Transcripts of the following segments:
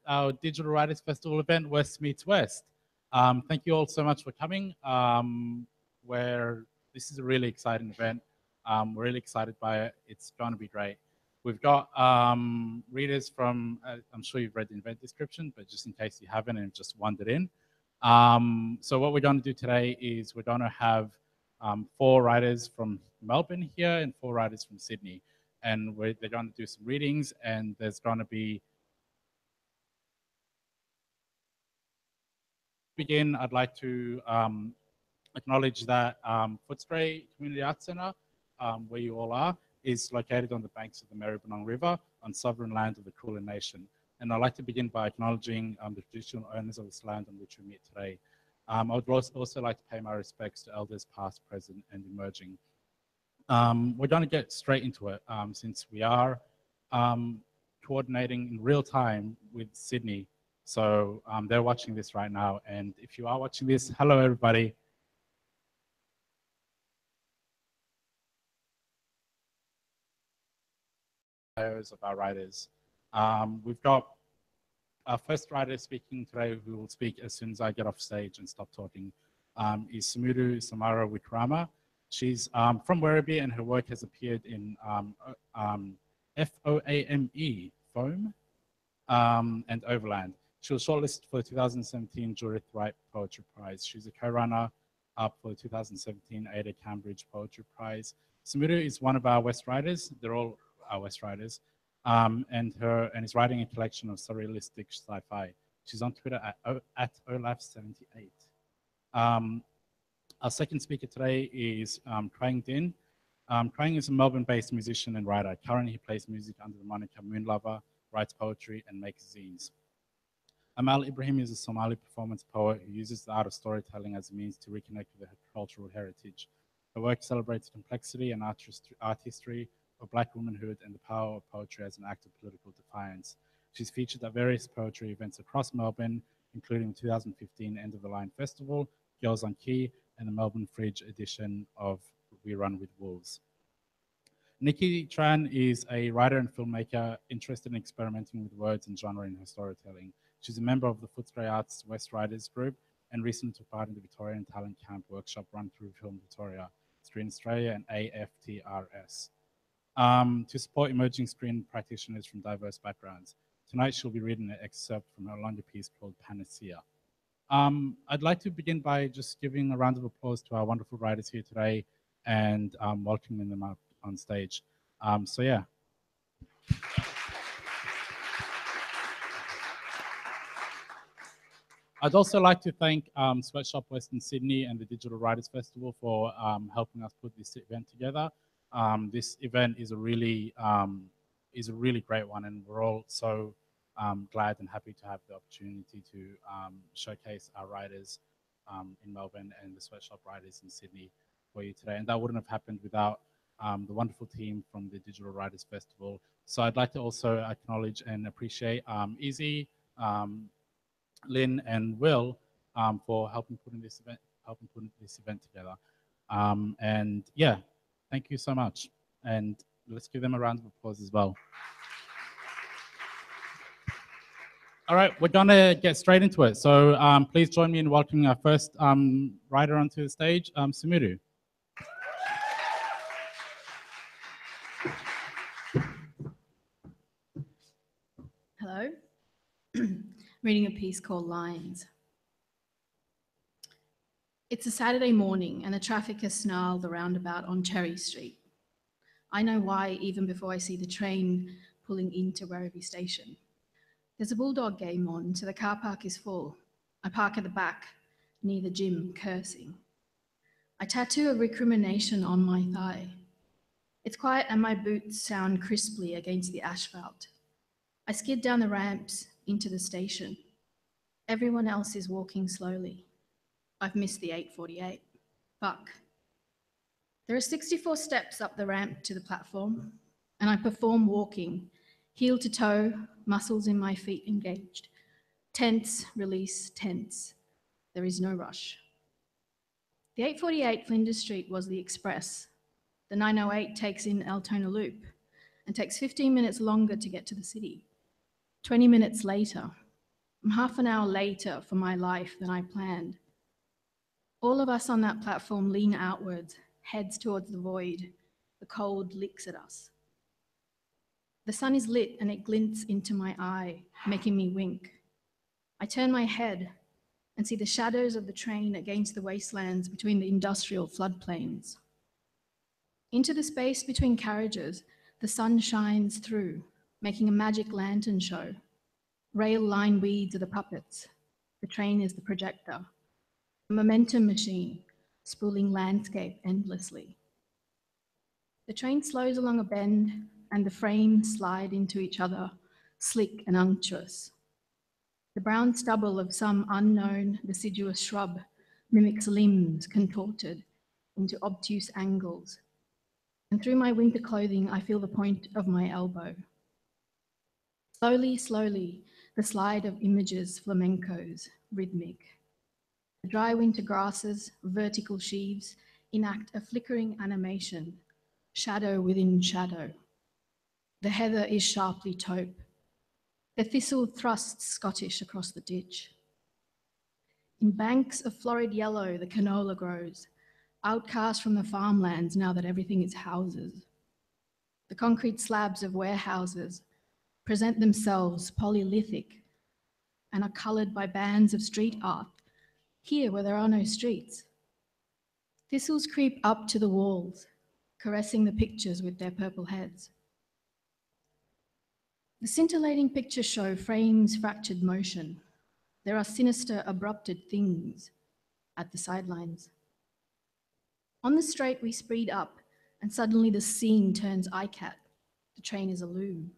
our Digital Writers Festival event, West Meets West. Thank you all so much for coming. This is a really exciting event. We're really excited by it. It's going to be great. We've got readers from, I'm sure you've read the event description, but just in case you haven't and just wandered in. So what we're going to do today is we're going to have 4 writers from Melbourne here and 4 writers from Sydney. And they're going to do some readings, and there's going to be... begin, I'd like to acknowledge that Footscray Community Arts Centre, where you all are, is located on the banks of the Maribyrnong River on sovereign land of the Kulin Nation. And I'd like to begin by acknowledging the traditional owners of this land on which we meet today. I would also like to pay my respects to elders past, present, and emerging. We're going to get straight into it since we are coordinating in real time with Sydney. So they're watching this right now. And if you are watching this, hello, everybody. Of our writers. We've got our first writer speaking today, who will speak as soon as I get off stage and stop talking, is Sumuru Samara Wikrama. She's from Werribee, and her work has appeared in FOAME, Foam, and Overland. She was shortlisted for the 2017 Judith Wright Poetry Prize. She's a co-runner up for the 2017 Ada Cambridge Poetry Prize. Sumuru is one of our West Writers. They're all our West Writers, and is writing a collection of surrealistic sci-fi. She's on Twitter at olaf78. Our second speaker today is Krang Din. Krang is a Melbourne-based musician and writer. Currently, he plays music under the moniker Moonlover, writes poetry, and makes zines. Amal Ibrahim is a Somali performance poet who uses the art of storytelling as a means to reconnect with her cultural heritage. Her work celebrates the complexity and art history of Black womanhood and the power of poetry as an act of political defiance. She's featured at various poetry events across Melbourne, including the 2015 End of the Line Festival, Girls on Key, and the Melbourne Fringe edition of We Run with Wolves. Nikki Tran is a writer and filmmaker interested in experimenting with words and genre in her storytelling. She's a member of the Footscray Arts West Writers Group and recently took part in the Victorian Talent Camp workshop run through Film Victoria, Screen Australia, and AFTRS. To support emerging screen practitioners from diverse backgrounds. Tonight she'll be reading an excerpt from her longer piece called Panacea. I'd like to begin by just giving a round of applause to our wonderful writers here today and welcoming them up on stage. So yeah. I'd also like to thank Sweatshop Western Sydney and the Digital Writers Festival for helping us put this event together. This event is a really great one, and we're all so glad and happy to have the opportunity to showcase our writers in Melbourne and the Sweatshop writers in Sydney for you today. And that wouldn't have happened without the wonderful team from the Digital Writers Festival. So I'd like to also acknowledge and appreciate Izzy, Lynn, and Will for helping put this event together. And yeah, thank you so much. And let's give them a round of applause as well. All right, we're gonna get straight into it. So please join me in welcoming our first writer onto the stage, Sumuru. Hello. Reading a piece called Lines. It's a Saturday morning and the traffic has snarled the roundabout on Cherry Street. I know why even before I see the train pulling into Werribee Station. There's a Bulldog game on, so the car park is full. I park at the back, near the gym, cursing. I tattoo a recrimination on my thigh. It's quiet and my boots sound crisply against the asphalt. I skid down the ramps into the station. Everyone else is walking slowly. I've missed the 8:48. Fuck. There are 64 steps up the ramp to the platform, and I perform walking, heel to toe, muscles in my feet engaged. Tense, release, tense. There is no rush. The 8:48 Flinders Street was the express. The 908 takes in Altona Loop and takes 15 minutes longer to get to the city. 20 minutes later, I'm half an hour later for my life than I planned. All of us on that platform lean outwards, heads towards the void. The cold licks at us. The sun is lit and it glints into my eye, making me wink. I turn my head and see the shadows of the train against the wastelands between the industrial floodplains. Into the space between carriages, the sun shines through, making a magic lantern show. Rail line weeds are the puppets. The train is the projector. A momentum machine, spooling landscape endlessly. The train slows along a bend and the frames slide into each other, slick and unctuous. The brown stubble of some unknown deciduous shrub mimics limbs contorted into obtuse angles. And through my winter clothing, I feel the point of my elbow. Slowly, slowly, the slide of images flamencos, rhythmic. The dry winter grasses, vertical sheaves, enact a flickering animation, shadow within shadow. The heather is sharply taupe. The thistle thrusts Scottish across the ditch. In banks of florid yellow, the canola grows, outcast from the farmlands now that everything is houses. The concrete slabs of warehouses present themselves polylithic and are coloured by bands of street art, here where there are no streets. Thistles creep up to the walls, caressing the pictures with their purple heads. The scintillating picture show frames fractured motion. There are sinister, abrupted things at the sidelines. On the straight, we speed up, and suddenly the scene turns ICAT. The train is a loom.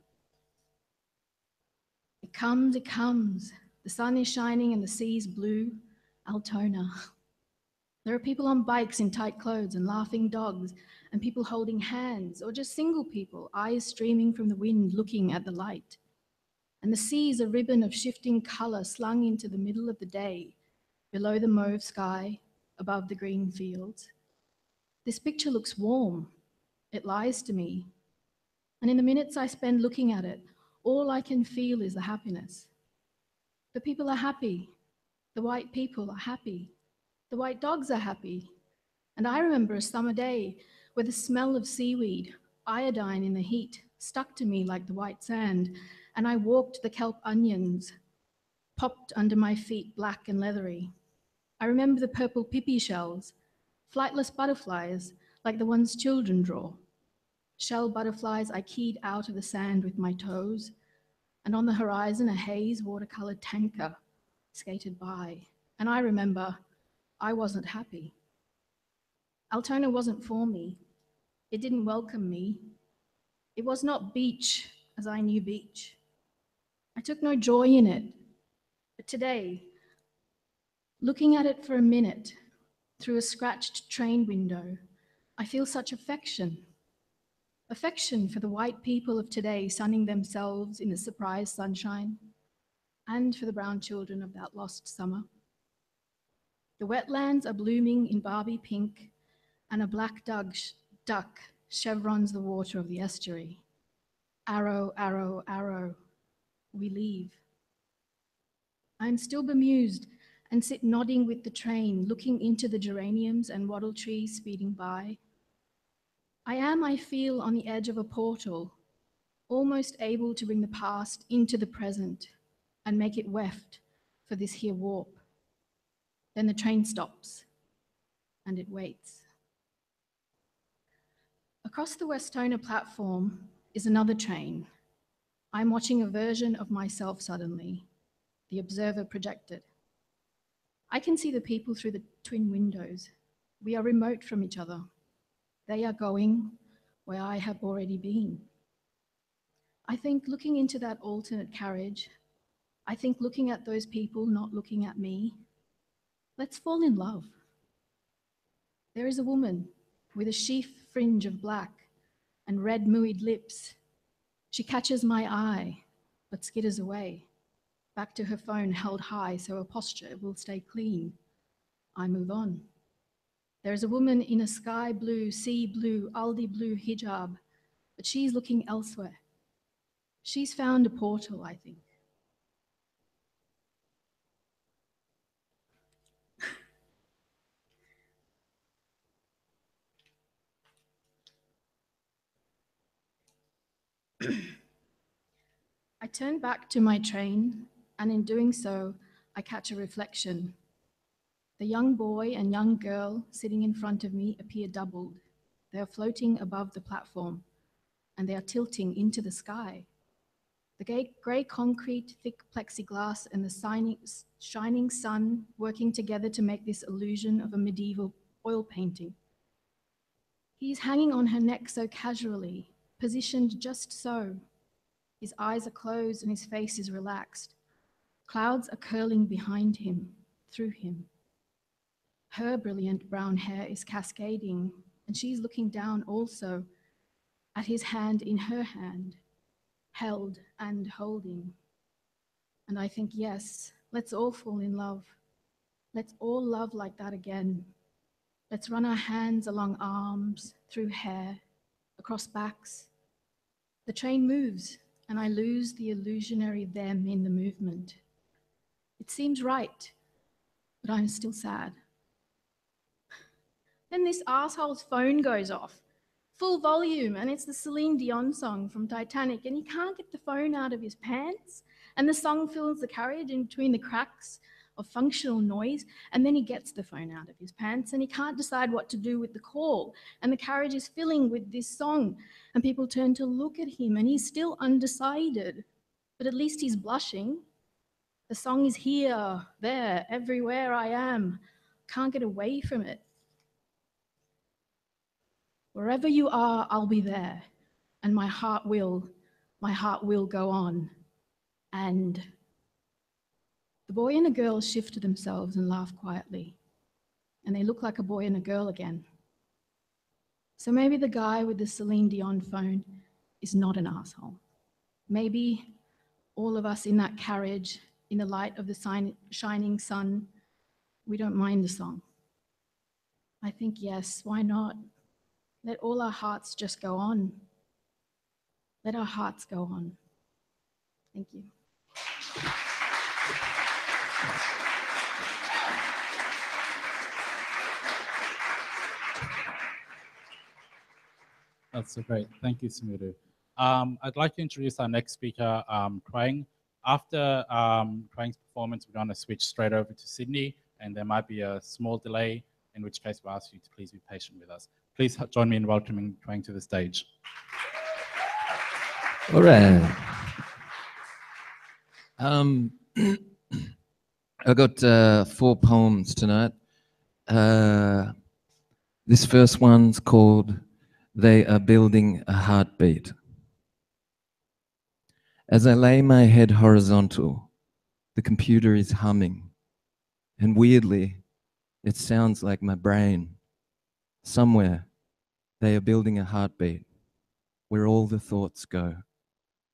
It comes, it comes. The sun is shining and the sea is blue. Altona. There are people on bikes in tight clothes and laughing dogs, and people holding hands, or just single people, eyes streaming from the wind, looking at the light. And the sea is a ribbon of shifting colour slung into the middle of the day, below the mauve sky, above the green fields. This picture looks warm. It lies to me. And in the minutes I spend looking at it, all I can feel is the happiness. The people are happy. The white people are happy. The white dogs are happy. And I remember a summer day where the smell of seaweed, iodine in the heat, stuck to me like the white sand, and I walked the kelp onions, popped under my feet black and leathery. I remember the purple pipi shells, flightless butterflies like the ones children draw. Shell butterflies I keyed out of the sand with my toes, and on the horizon a haze watercolored tanker skated by. And I remember I wasn't happy. Altona wasn't for me. It didn't welcome me. It was not beach as I knew beach. I took no joy in it. But today, looking at it for a minute through a scratched train window, I feel such affection. Affection for the white people of today sunning themselves in the surprise sunshine, and for the brown children of that lost summer. The wetlands are blooming in Barbie pink, and a black duck chevrons the water of the estuary. Arrow, arrow, arrow, we leave. I am still bemused and sit nodding with the train, looking into the geraniums and wattle trees speeding by. I feel, on the edge of a portal, almost able to bring the past into the present and make it weft for this here warp. Then the train stops and it waits. Across the Westona platform is another train. I'm watching a version of myself suddenly, the observer projected. I can see the people through the twin windows. We are remote from each other. They are going where I have already been. I think looking into that alternate carriage, I think looking at those people not looking at me, let's fall in love. There is a woman with a sheaf fringe of black and red mouied lips. She catches my eye, but skitters away, back to her phone held high so her posture will stay clean. I move on. There is a woman in a sky blue, sea blue, Aldi blue hijab, but she's looking elsewhere. She's found a portal, I think. I turn back to my train, and in doing so, I catch a reflection. The young boy and young girl sitting in front of me appear doubled. They are floating above the platform, and they are tilting into the sky. The grey concrete, thick plexiglass, and the shining sun working together to make this illusion of a medieval oil painting. He's hanging on her neck so casually, positioned just so. His eyes are closed and his face is relaxed. Clouds are curling behind him, through him. Her brilliant brown hair is cascading, and she's looking down also at his hand in her hand, held and holding. And I think, yes, let's all fall in love. Let's all love like that again. Let's run our hands along arms, through hair, across backs. The train moves, and I lose the illusionary them in the movement. It seems right, but I'm still sad. Then this asshole's phone goes off, full volume, and it's the Celine Dion song from Titanic, and he can't get the phone out of his pants, and the song fills the carriage in between the cracks of functional noise, and then he gets the phone out of his pants, and he can't decide what to do with the call, and the carriage is filling with this song, and people turn to look at him, and he's still undecided, but at least he's blushing. The song is here, there, everywhere I am. Can't get away from it. Wherever you are, I'll be there, and my heart will go on. And the boy and the girl shift to themselves and laugh quietly, and they look like a boy and a girl again. So maybe the guy with the Celine Dion phone is not an asshole. Maybe all of us in that carriage, in the light of the shining sun, we don't mind the song. I think, yes, why not? Let all our hearts just go on. Let our hearts go on. Thank you. That's so great. Thank you, Sumuru. I'd like to introduce our next speaker, Twang. After Twang's performance, we're going to switch straight over to Sydney, and there might be a small delay, in which case we'll ask you to please be patient with us. Please join me in welcoming Twang to the stage. All right. I got 4 poems tonight. This first one's called "They Are Building a Heartbeat." As I lay my head horizontal, the computer is humming, and weirdly, it sounds like my brain. Somewhere, they are building a heartbeat where all the thoughts go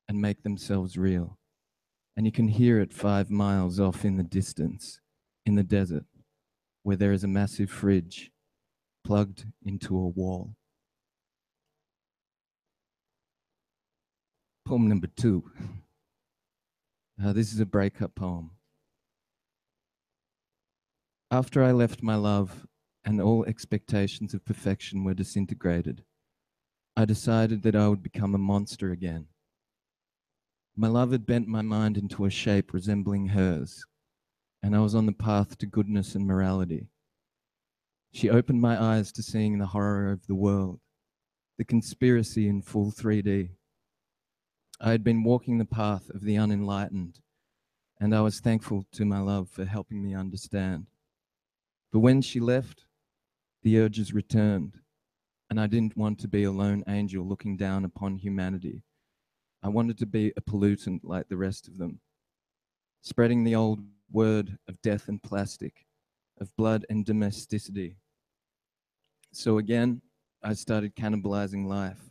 and make themselves real. And you can hear it 5 miles off in the distance, in the desert, where there is a massive fridge plugged into a wall. Poem number 2. This is a breakup poem. After I left my love and all expectations of perfection were disintegrated, I decided that I would become a monster again. My love had bent my mind into a shape resembling hers, and I was on the path to goodness and morality. She opened my eyes to seeing the horror of the world, the conspiracy in full 3D. I had been walking the path of the unenlightened, and I was thankful to my love for helping me understand. But when she left, the urges returned, and I didn't want to be a lone angel looking down upon humanity. I wanted to be a pollutant like the rest of them, spreading the old word of death and plastic, of blood and domesticity. So again, I started cannibalizing life,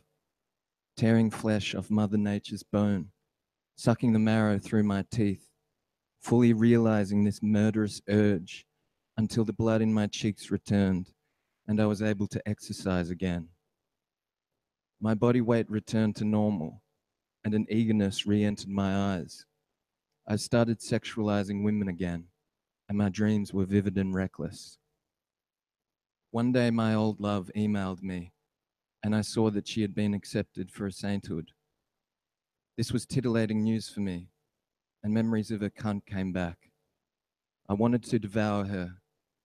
tearing flesh off Mother Nature's bone, sucking the marrow through my teeth, fully realizing this murderous urge until the blood in my cheeks returned and I was able to exercise again. My body weight returned to normal and an eagerness re-entered my eyes. I started sexualizing women again, and my dreams were vivid and reckless. One day my old love emailed me, and I saw that she had been accepted for a sainthood. This was titillating news for me, and memories of her cunt came back. I wanted to devour her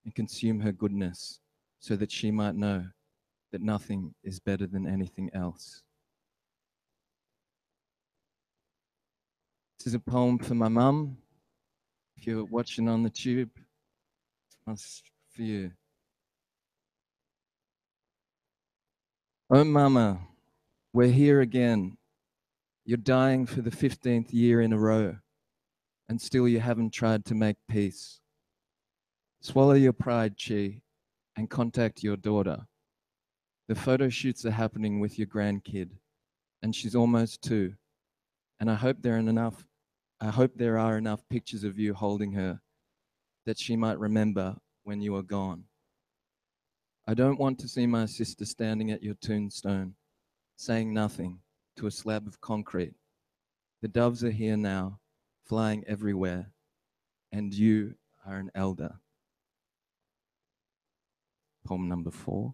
and consume her goodness so that she might know that nothing is better than anything else. This is a poem for my mum. If you're watching on the tube, it's for you. Oh, mama, we're here again. You're dying for the 15th year in a row, and still you haven't tried to make peace. Swallow your pride, Chi, and contact your daughter. The photo shoots are happening with your grandkid, and she's almost 2. And I hope there are enough pictures of you holding her that she might remember when you are gone. I don't want to see my sister standing at your tombstone, saying nothing to a slab of concrete. The doves are here now, flying everywhere, and you are an elder. Poem number 4.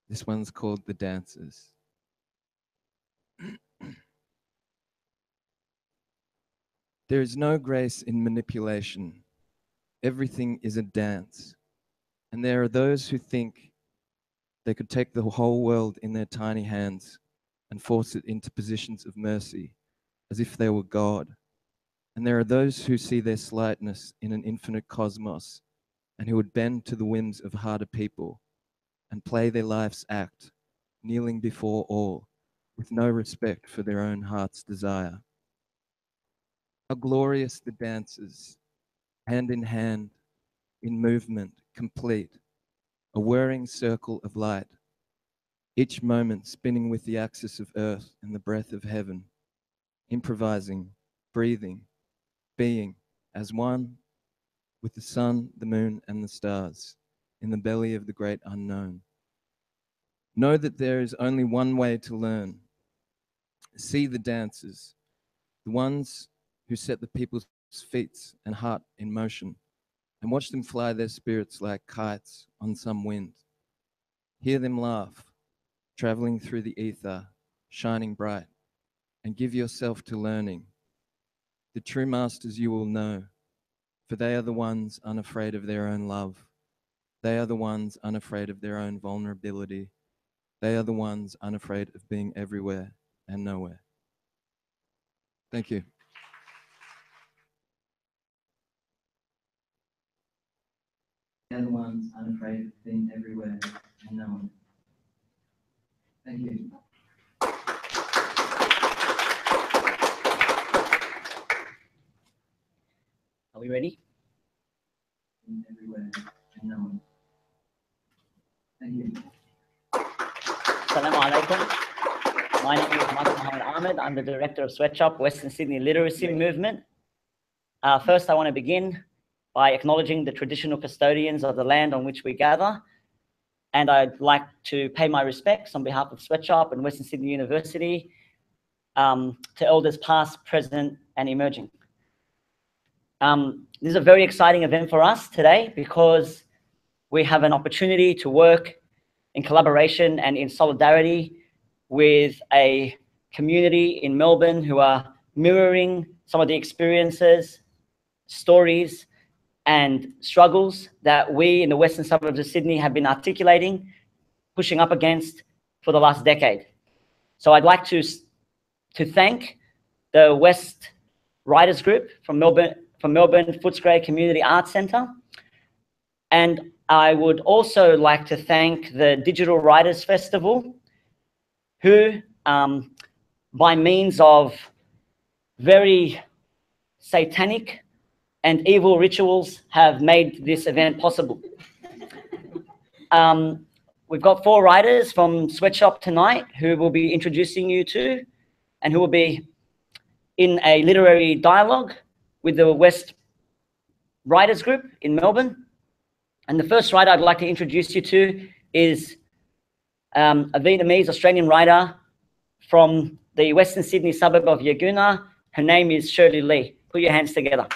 This one's called The Dancers. There is no grace in manipulation. Everything is a dance. And there are those who think they could take the whole world in their tiny hands and force it into positions of mercy, as if they were God. And there are those who see their slightness in an infinite cosmos and who would bend to the whims of harder people and play their life's act, kneeling before all, with no respect for their own heart's desire. How glorious the dancers, hand in hand, in movement, complete, a whirring circle of light, each moment spinning with the axis of earth and the breath of heaven, improvising, breathing, being as one with the sun, the moon, and the stars in the belly of the great unknown. Know that there is only one way to learn. See the dancers, the ones who set the people's feet and heart in motion, and watch them fly their spirits like kites on some wind. Hear them laugh, traveling through the ether, shining bright, and give yourself to learning. The true masters you will know, for they are the ones unafraid of their own love. They are the ones unafraid of their own vulnerability. They are the ones unafraid of being everywhere and nowhere. Thank you. They are the ones unafraid of being everywhere and nowhere. Thank you. Are we ready? Everywhere and nowhere. Thank you. Assalamu alaikum. My name is Mohammed Ahmed. I'm the director of Sweatshop, Western Sydney Literacy Movement. First, I want to begin by acknowledging the traditional custodians of the land on which we gather. And I'd like to pay my respects on behalf of Sweatshop and Western Sydney University to elders past, present, and emerging. This is a very exciting event for us today because we have an opportunity to work in collaboration and in solidarity with a community in Melbourne who are mirroring some of the experiences, stories, and struggles that we in the western suburbs of Sydney have been articulating, pushing up against for the last decade. So I'd like to thank the West Writers Group from Melbourne Footscray Community Arts Centre. And I would also like to thank the Digital Writers Festival, who, by means of very satanic and evil rituals, have made this event possible. We've got 4 writers from Sweatshop tonight who will be introducing you to, and who will be in a literary dialogue with the West Writers Group in Melbourne. And the first writer I'd like to introduce you to is a Vietnamese Australian writer from the Western Sydney suburb of Yaguna. Her name is Shirley Lee. Put your hands together.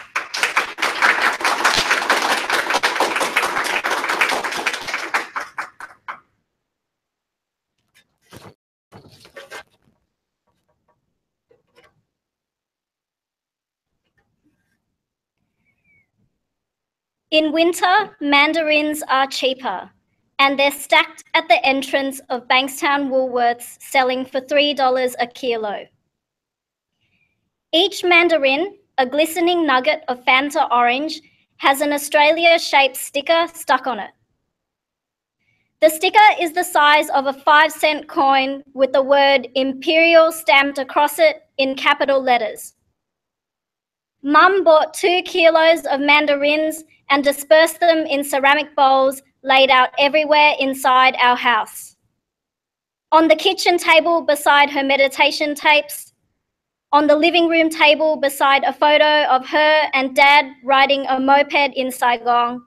In winter, mandarins are cheaper, and they're stacked at the entrance of Bankstown Woolworths, selling for $3 a kilo. Each mandarin, a glistening nugget of Fanta orange, has an Australia-shaped sticker stuck on it. The sticker is the size of a 5-cent coin with the word Imperial stamped across it in capital letters. Mum bought 2 kilos of mandarins and dispersed them in ceramic bowls laid out everywhere inside our house. On the kitchen table beside her meditation tapes, on the living room table beside a photo of her and Dad riding a moped in Saigon,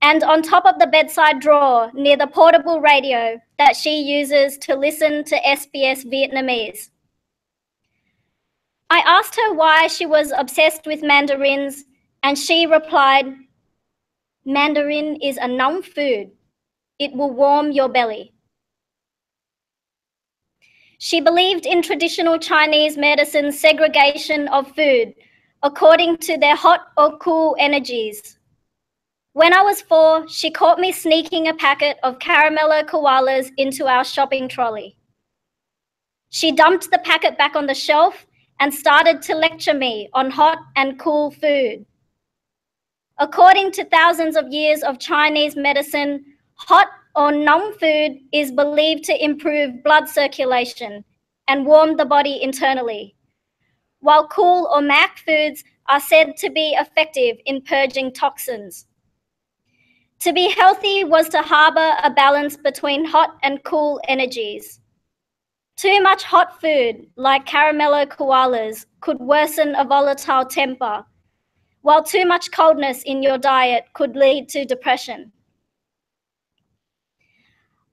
and on top of the bedside drawer near the portable radio that she uses to listen to SBS Vietnamese. I asked her why she was obsessed with mandarins, and she replied, "Mandarin is a numb food. It will warm your belly." She believed in traditional Chinese medicine's segregation of food according to their hot or cool energies. When I was 4, she caught me sneaking a packet of caramello koalas into our shopping trolley. She dumped the packet back on the shelf and started to lecture me on hot and cool food. According to thousands of years of Chinese medicine, hot or numb food is believed to improve blood circulation and warm the body internally, while cool or mac foods are said to be effective in purging toxins. To be healthy was to harbor a balance between hot and cool energies. Too much hot food, like caramello koalas, could worsen a volatile temper, while too much coldness in your diet could lead to depression.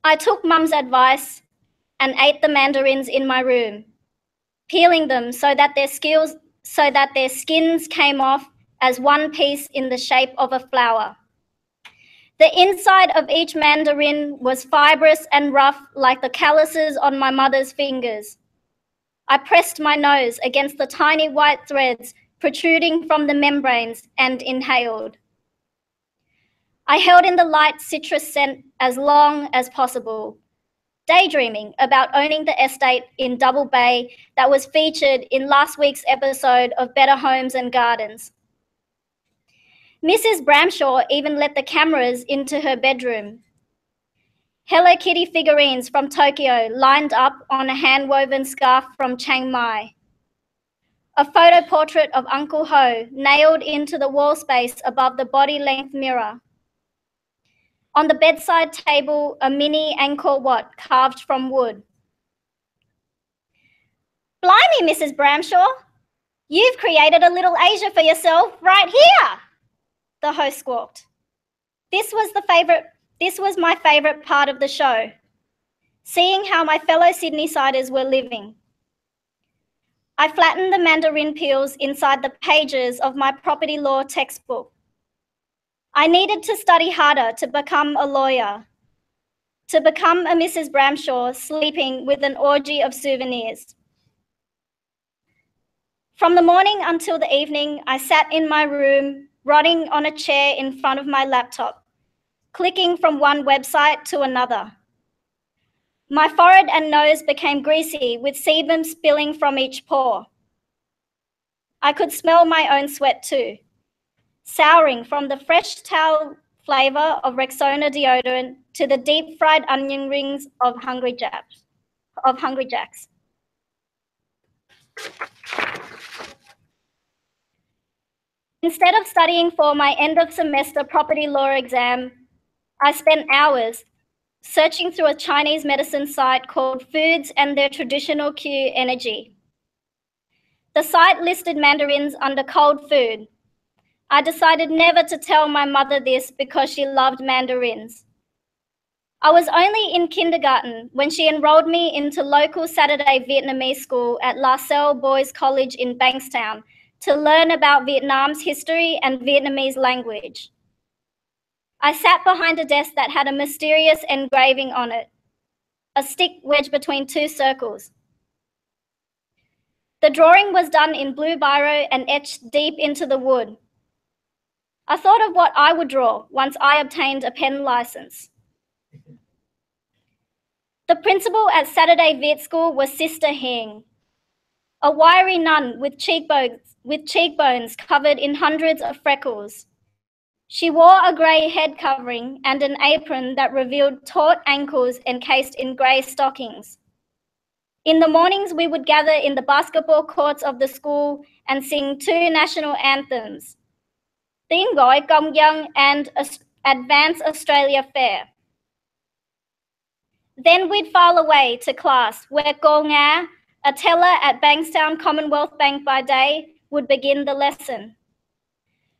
I took Mum's advice and ate the mandarins in my room, peeling them so that their skins came off as one piece in the shape of a flower. The inside of each mandarin was fibrous and rough like the calluses on my mother's fingers. I pressed my nose against the tiny white threads protruding from the membranes and inhaled. I held in the light citrus scent as long as possible, daydreaming about owning the estate in Double Bay that was featured in last week's episode of Better Homes and Gardens. Mrs. Bramshaw even let the cameras into her bedroom. Hello Kitty figurines from Tokyo lined up on a hand-woven scarf from Chiang Mai. A photo portrait of Uncle Ho nailed into the wall space above the body-length mirror. On the bedside table, a mini Angkor Wat carved from wood. "Blimey, Mrs. Bramshaw, you've created a little Asia for yourself right here," the host squawked. This was my favourite part of the show, seeing how my fellow Sydney-siders were living. I flattened the mandarin peels inside the pages of my property law textbook. I needed to study harder to become a lawyer, to become a Mrs. Bramshaw sleeping with an orgy of souvenirs. From the morning until the evening, I sat in my room, rotting on a chair in front of my laptop, clicking from one website to another. My forehead and nose became greasy with sebum spilling from each pore. I could smell my own sweat too, souring from the fresh towel flavour of Rexona deodorant to the deep fried onion rings of Hungry Jacks. Instead of studying for my end of semester property law exam, I spent hours searching through a Chinese medicine site called Foods and Their Traditional Q Energy. The site listed mandarins under cold food. I decided never to tell my mother this because she loved mandarins. I was only in kindergarten when she enrolled me into local Saturday Vietnamese school at La Salle Boys College in Bankstown to learn about Vietnam's history and Vietnamese language. I sat behind a desk that had a mysterious engraving on it, a stick wedged between 2 circles. The drawing was done in blue biro and etched deep into the wood. I thought of what I would draw once I obtained a pen license. The principal at Saturday Viet School was Sister Hing, a wiry nun with cheekbones covered in hundreds of freckles. She wore a grey head covering and an apron that revealed taut ankles encased in grey stockings. In the mornings, we would gather in the basketball courts of the school and sing two national anthems, Tiếng Gọi Công Dân and Advance Australia Fair. Then we'd file away to class where Cô Nga, a teller at Bankstown Commonwealth Bank by day, would begin the lesson.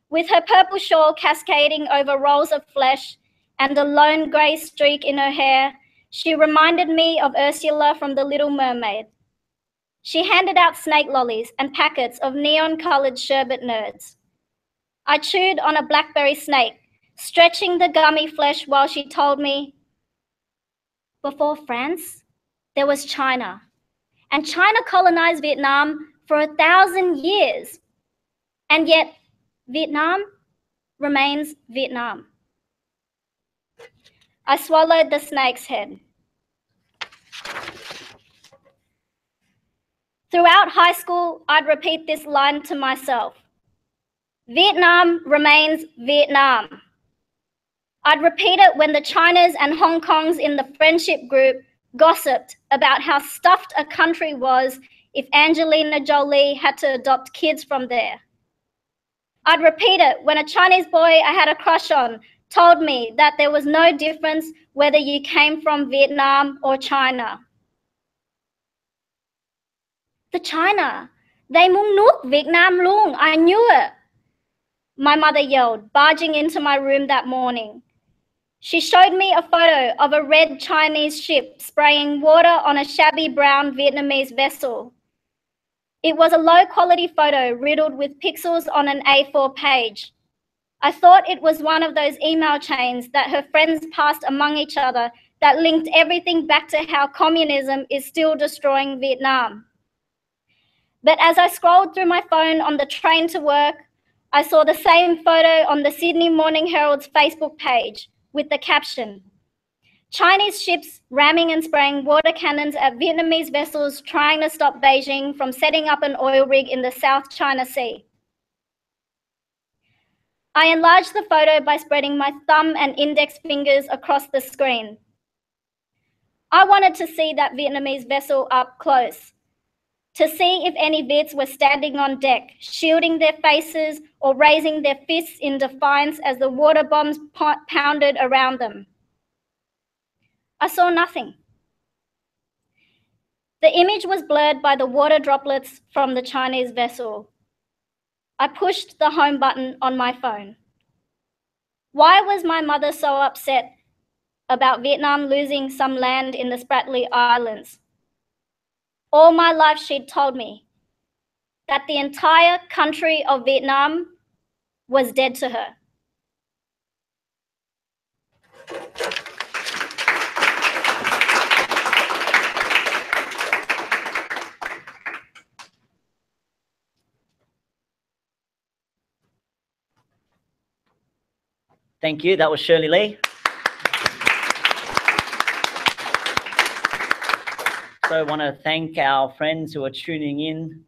With her purple shawl cascading over rolls of flesh and a lone grey streak in her hair, she reminded me of Ursula from The Little Mermaid. She handed out snake lollies and packets of neon-coloured sherbet nerds. I chewed on a blackberry snake, stretching the gummy flesh while she told me, before France, there was China, and China colonized Vietnam for 1,000 years, and yet Vietnam remains Vietnam. I swallowed the snake's head. Throughout high school, I'd repeat this line to myself. Vietnam remains Vietnam. I'd repeat it when the Chinas and Hong Kongs in the friendship group gossiped about how stuffed a country was if Angelina Jolie had to adopt kids from there. I'd repeat it when a Chinese boy I had a crush on told me that there was no difference whether you came from Vietnam or China. The China, they muốn nuốt Việt Nam luôn, I knew it. My mother yelled, barging into my room that morning. She showed me a photo of a red Chinese ship spraying water on a shabby brown Vietnamese vessel. It was a low-quality photo riddled with pixels on an A4 page. I thought it was one of those email chains that her friends passed among each other that linked everything back to how communism is still destroying Vietnam. But as I scrolled through my phone on the train to work, I saw the same photo on the Sydney Morning Herald's Facebook page with the caption, Chinese ships ramming and spraying water cannons at Vietnamese vessels trying to stop Beijing from setting up an oil rig in the South China Sea. I enlarged the photo by spreading my thumb and index fingers across the screen. I wanted to see that Vietnamese vessel up close, to see if any Viets were standing on deck, shielding their faces or raising their fists in defiance as the water bombs pounded around them. I saw nothing. The image was blurred by the water droplets from the Chinese vessel. I pushed the home button on my phone. Why was my mother so upset about Vietnam losing some land in the Spratly Islands? All my life she'd told me that the entire country of Vietnam was dead to her. Thank you. That was Shirley Lee. So I want to thank our friends who are tuning in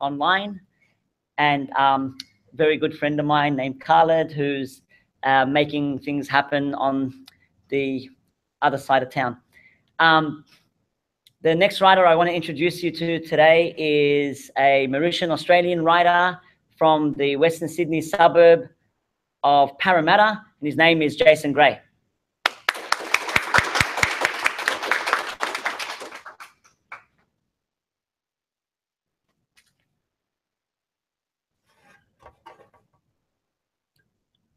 online, and very good friend of mine named Khaled, who's making things happen on the other side of town. The next writer I want to introduce you to today is a Mauritian Australian writer from the Western Sydney suburb of Parramatta, and his name is Jason Gray.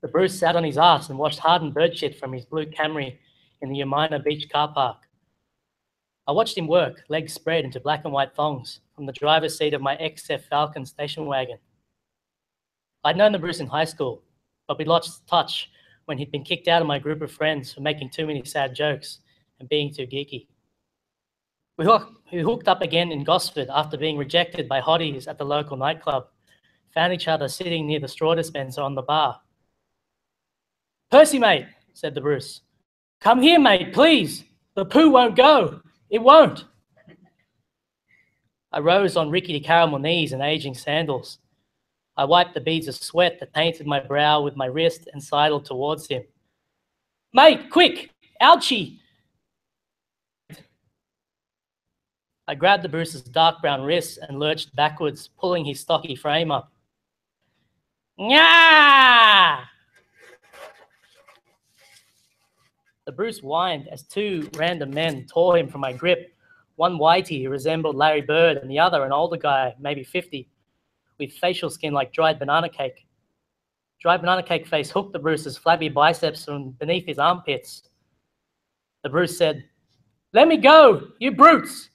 The Bruce sat on his ass and watched hardened bird shit from his blue Camry in the Umina Beach car park. I watched him work, legs spread into black and white thongs, from the driver's seat of my XF Falcon station wagon. I'd known the Bruce in high school, but we lost touch when he'd been kicked out of my group of friends for making too many sad jokes and being too geeky. We hooked up again in Gosford after being rejected by hotties at the local nightclub, found each other sitting near the straw dispenser on the bar, Percy, mate, said the Bruce. Come here, mate, please. The poo won't go. It won't. I rose on rickety caramel knees and aging sandals. I wiped the beads of sweat that painted my brow with my wrist and sidled towards him. Mate, quick! Ouchie! I grabbed the Bruce's dark brown wrists and lurched backwards, pulling his stocky frame up. Nyah! The Bruce whined as two random men tore him from my grip, one whitey who resembled Larry Bird and the other an older guy, maybe 50, with facial skin like dried banana cake. Dried banana cake face hooked the Bruce's flabby biceps from beneath his armpits. The Bruce said, "Let me go, you brutes!"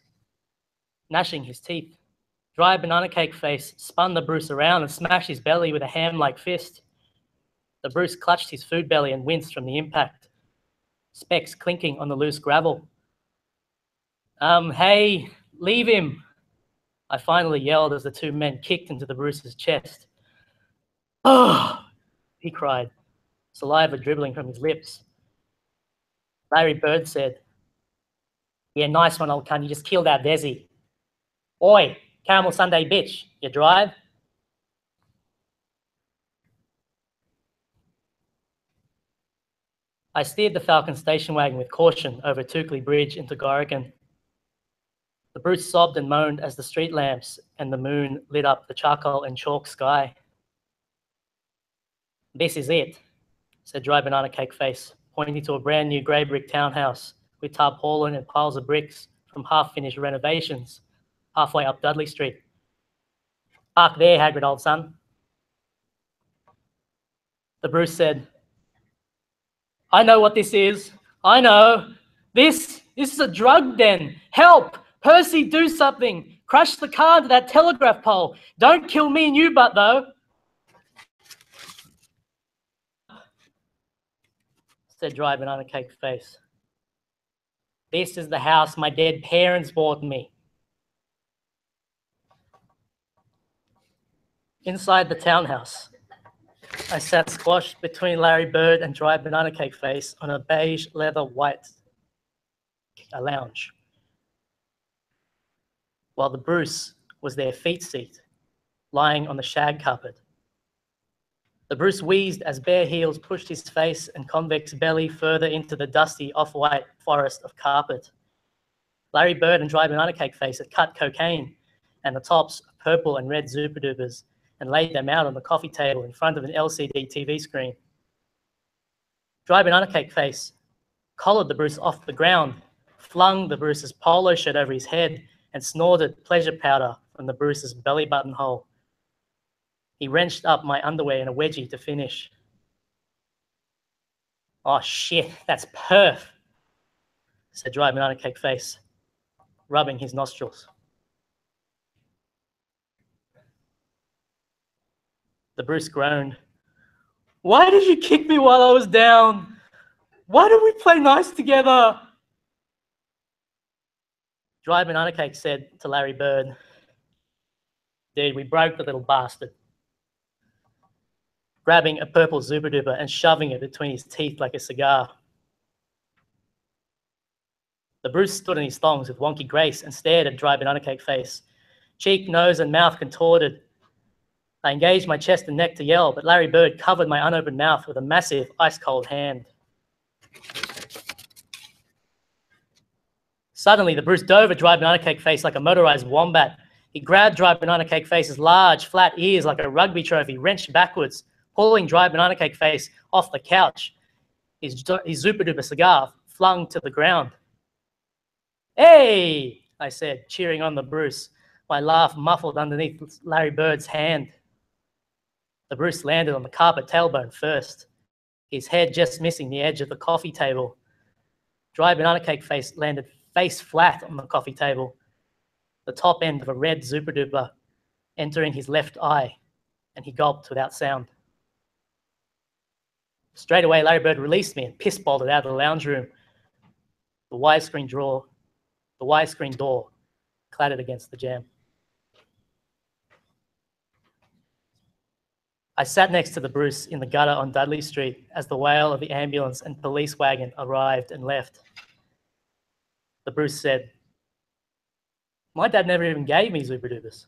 Gnashing his teeth. Dry banana cake face spun the Bruce around and smashed his belly with a ham-like fist. The Bruce clutched his food belly and winced from the impact, specks clinking on the loose gravel. Hey, leave him, I finally yelled as the two men kicked into the Bruce's chest. Oh, he cried, saliva dribbling from his lips. Larry Bird said, "Yeah, nice one, old cunt. You just killed our Desi. Oi, caramel sundae bitch, you drive?" I steered the Falcon station wagon with caution over Tukley Bridge into Gorigan. The Bruce sobbed and moaned as the street lamps and the moon lit up the charcoal and chalk sky. "This is it," said Dry Banana Cake Face, pointing to a brand new grey brick townhouse with tarpaulin and piles of bricks from half-finished renovations halfway up Dudley Street. "Park there, Hagrid, old son." The Bruce said, "I know what this is. I know. This is a drug den. Help! Percy, do something. Crush the car into that telegraph pole. Don't kill me and you, but though," said Dry Banana Cake Face. "This is the house my dead parents bought me." Inside the townhouse, I sat squashed between Larry Bird and Dry Banana Cake Face on a beige leather white lounge, while the Bruce was their feet seat, lying on the shag carpet. The Bruce wheezed as bare heels pushed his face and convex belly further into the dusty off-white forest of carpet. Larry Bird and Dry Banana Cake Face had cut cocaine and the tops of purple and red Super Dupers and laid them out on the coffee table in front of an LCD TV screen. Dry Banana Cake Face collared the Bruce off the ground, flung the Bruce's polo shirt over his head, and snorted pleasure powder from the Bruce's belly button hole. He wrenched up my underwear in a wedgie to finish. "Oh shit, that's perf," said Dry Banana Cake Face, rubbing his nostrils. The Bruce groaned. "Why did you kick me while I was down? Why did we play nice together?" Dry Banana Cake said to Larry Bird, "Dude, we broke the little bastard," grabbing a purple Super Duper and shoving it between his teeth like a cigar. The Bruce stood on his thongs with wonky grace and stared at Dry Banana Cake Face, cheek, nose, and mouth contorted. I engaged my chest and neck to yell, but Larry Bird covered my unopened mouth with a massive, ice-cold hand. Suddenly, the Bruce dove at Dry Banana Cake Face like a motorized wombat. He grabbed Dry Banana Cake Face's large, flat ears like a rugby trophy, wrenched backwards, pulling Dry Banana Cake Face off the couch. His Super Duper cigar flung to the ground. "Hey!" I said, cheering on the Bruce, my laugh muffled underneath Larry Bird's hand. The Bruce landed on the carpet tailbone first, his head just missing the edge of the coffee table. Dry Banana Cake Face landed face flat on the coffee table, the top end of a red Super Duper entering his left eye, and he gulped without sound. Straight away, Larry Bird released me and piss-bolted out of the lounge room. The widescreen door clattered against the jamb. I sat next to the Bruce in the gutter on Dudley Street as the wail of the ambulance and police wagon arrived and left. The Bruce said, "My dad never even gave me Zubridubus."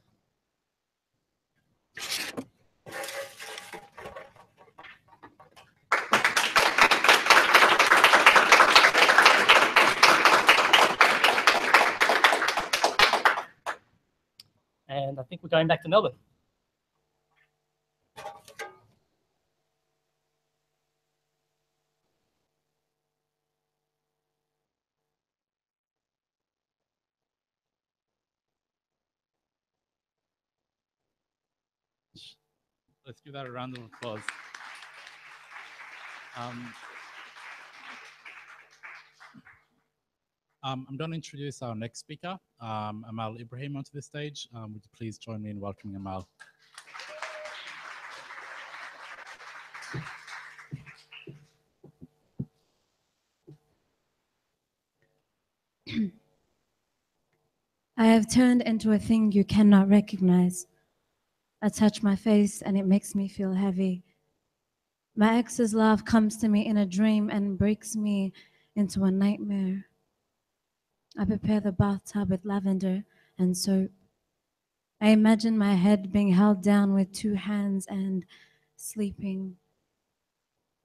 And I think we're going back to Melbourne. Let's give that a round of applause. I'm going to introduce our next speaker, Amal Ibrahim, onto the stage. Would you please join me in welcoming Amal? I have turned into a thing you cannot recognize. I touch my face and it makes me feel heavy. My ex's laugh comes to me in a dream and breaks me into a nightmare. I prepare the bathtub with lavender and soap. I imagine my head being held down with 2 hands and sleeping.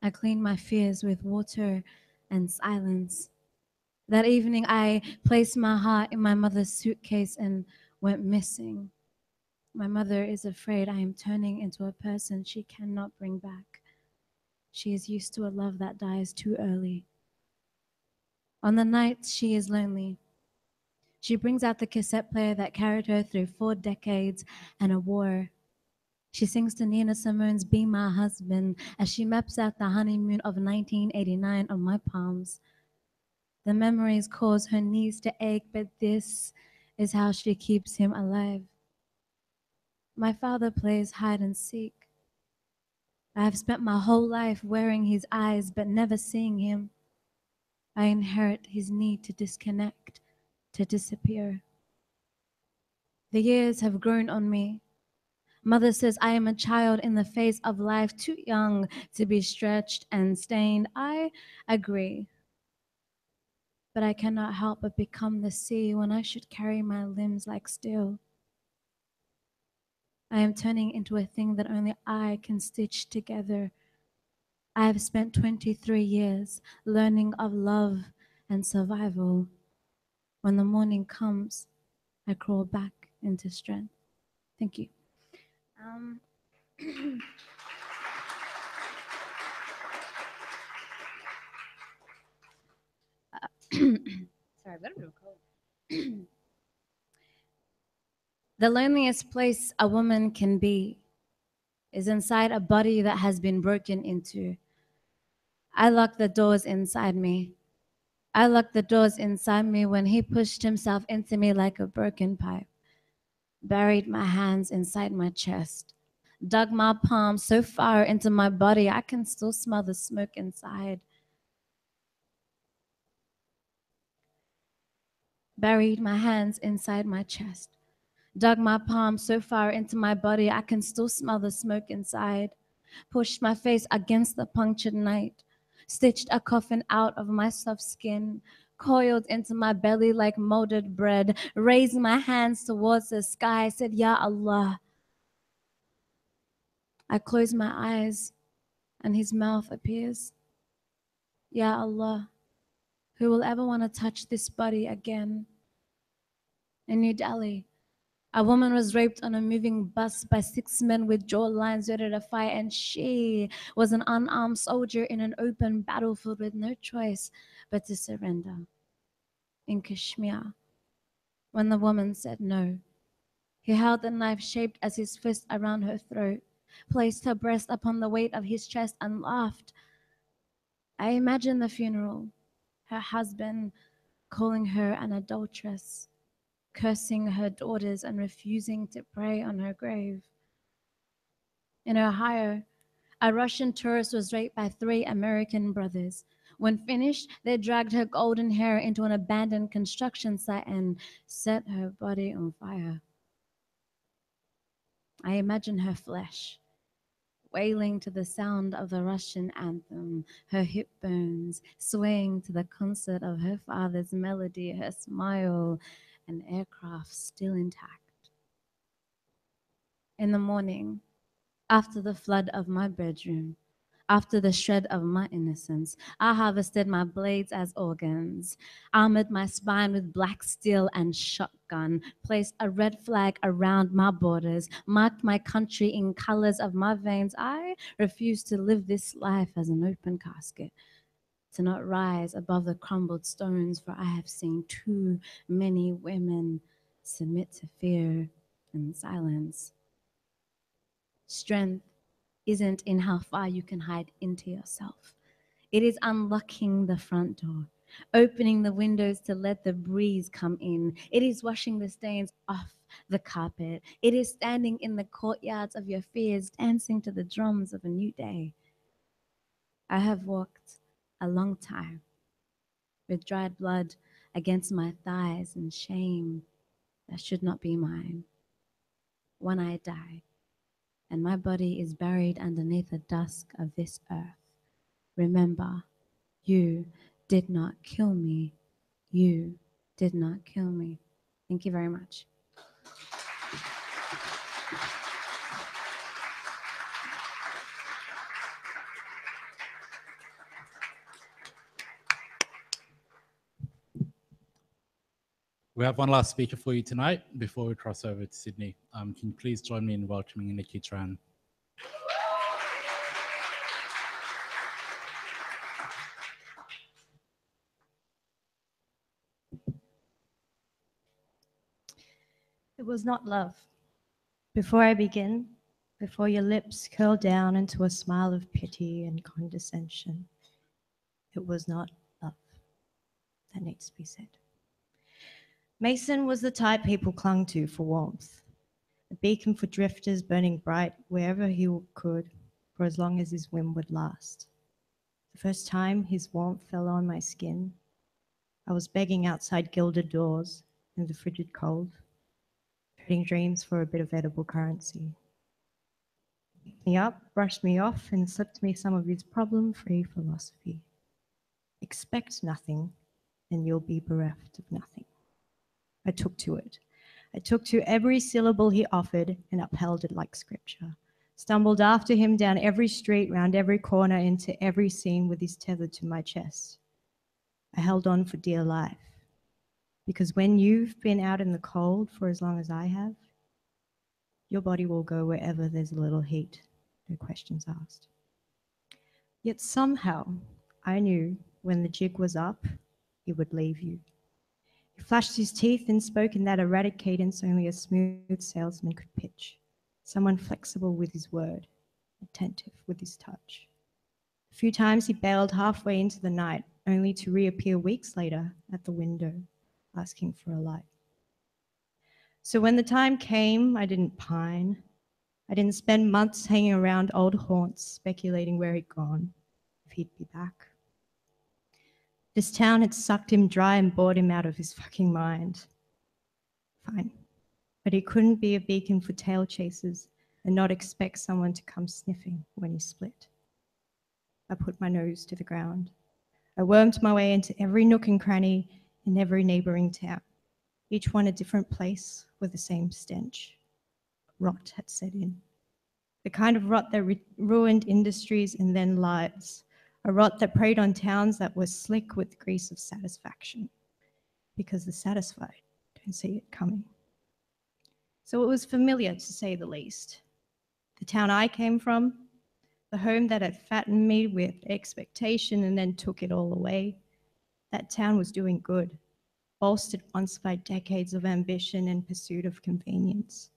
I clean my fears with water and silence. That evening, I placed my heart in my mother's suitcase and went missing. My mother is afraid I am turning into a person she cannot bring back. She is used to a love that dies too early. On the nights she is lonely, she brings out the cassette player that carried her through 4 decades and a war. She sings to Nina Simone's Be My Husband as she maps out the honeymoon of 1989 on my palms. The memories cause her knees to ache, but this is how she keeps him alive. My father plays hide and seek. I have spent my whole life wearing his eyes, but never seeing him. I inherit his need to disconnect, to disappear. The years have grown on me. Mother says I am a child in the face of life, too young to be stretched and stained. I agree. But I cannot help but become the sea when I should carry my limbs like steel. I am turning into a thing that only I can stitch together. I have spent 23 years learning of love and survival. When the morning comes, I crawl back into strength. Thank you. Sorry, I've got a bit of a cold. The loneliest place a woman can be is inside a body that has been broken into. I locked the doors inside me. I locked the doors inside me when he pushed himself into me like a broken pipe, buried my hands inside my chest, dug my palms so far into my body I can still smell the smoke inside. Buried my hands inside my chest, dug my palms so far into my body I can still smell the smoke inside. Pushed my face against the punctured night, stitched a coffin out of my soft skin, coiled into my belly like molded bread, raised my hands towards the sky, said, Ya Allah. I close my eyes and his mouth appears. Ya Allah, who will ever want to touch this body again? In New Delhi, a woman was raped on a moving bus by 6 men with jawlines ready to fight, and she was an unarmed soldier in an open battlefield with no choice but to surrender. In Kashmir, when the woman said no, he held the knife shaped as his fist around her throat, placed her breast upon the weight of his chest and laughed. I imagine the funeral, her husband calling her an adulteress, cursing her daughters and refusing to pray on her grave. In Ohio, a Russian tourist was raped by 3 American brothers. When finished, they dragged her golden hair into an abandoned construction site and set her body on fire. I imagine her flesh, wailing to the sound of the Russian anthem, her hip bones swaying to the concert of her father's melody, her smile, an aircraft still intact. In the morning, after the flood of my bedroom, after the shred of my innocence, I harvested my blades as organs, armored my spine with black steel and shotgun, placed a red flag around my borders, marked my country in colors of my veins. I refuse to live this life as an open casket, to not rise above the crumbled stones, for I have seen too many women submit to fear and silence. Strength isn't in how far you can hide into yourself. It is unlocking the front door, opening the windows to let the breeze come in. It is washing the stains off the carpet. It is standing in the courtyards of your fears, dancing to the drums of a new day. I have walked a long time with dried blood against my thighs and shame that should not be mine. When I die, and my body is buried underneath the dusk of this earth, remember, you did not kill me. You did not kill me. Thank you very much. We have one last speaker for you tonight before we cross over to Sydney. Can you please join me in welcoming Nikki Tran? It was not love. Before I begin, before your lips curl down into a smile of pity and condescension, it was not love. That needs to be said. Mason was the type people clung to for warmth, a beacon for drifters burning bright wherever he could for as long as his whim would last. The first time his warmth fell on my skin, I was begging outside gilded doors in the frigid cold, trading dreams for a bit of edible currency. He picked me up, brushed me off, and slipped me some of his problem-free philosophy. Expect nothing, and you'll be bereft of nothing. I took to it. I took to every syllable he offered and upheld it like scripture. Stumbled after him down every street, round every corner, into every scene with his tether to my chest. I held on for dear life. Because when you've been out in the cold for as long as I have, your body will go wherever there's a little heat, no questions asked. Yet somehow I knew when the jig was up, he would leave you. He flashed his teeth and spoke in that erratic cadence only a smooth salesman could pitch. Someone flexible with his word, attentive with his touch. A few times he bailed halfway into the night, only to reappear weeks later at the window, asking for a light. So when the time came, I didn't pine. I didn't spend months hanging around old haunts, speculating where he'd gone, if he'd be back. This town had sucked him dry and bored him out of his fucking mind. Fine. But he couldn't be a beacon for tail chasers and not expect someone to come sniffing when he split. I put my nose to the ground. I wormed my way into every nook and cranny in every neighboring town, each one a different place with the same stench. Rot had set in. The kind of rot that ruined industries and then lives. A rot that preyed on towns that were slick with the grease of satisfaction, because the satisfied don't see it coming. So it was familiar, to say the least. The town I came from, the home that had fattened me with expectation and then took it all away, that town was doing good, bolstered once by decades of ambition and pursuit of convenience.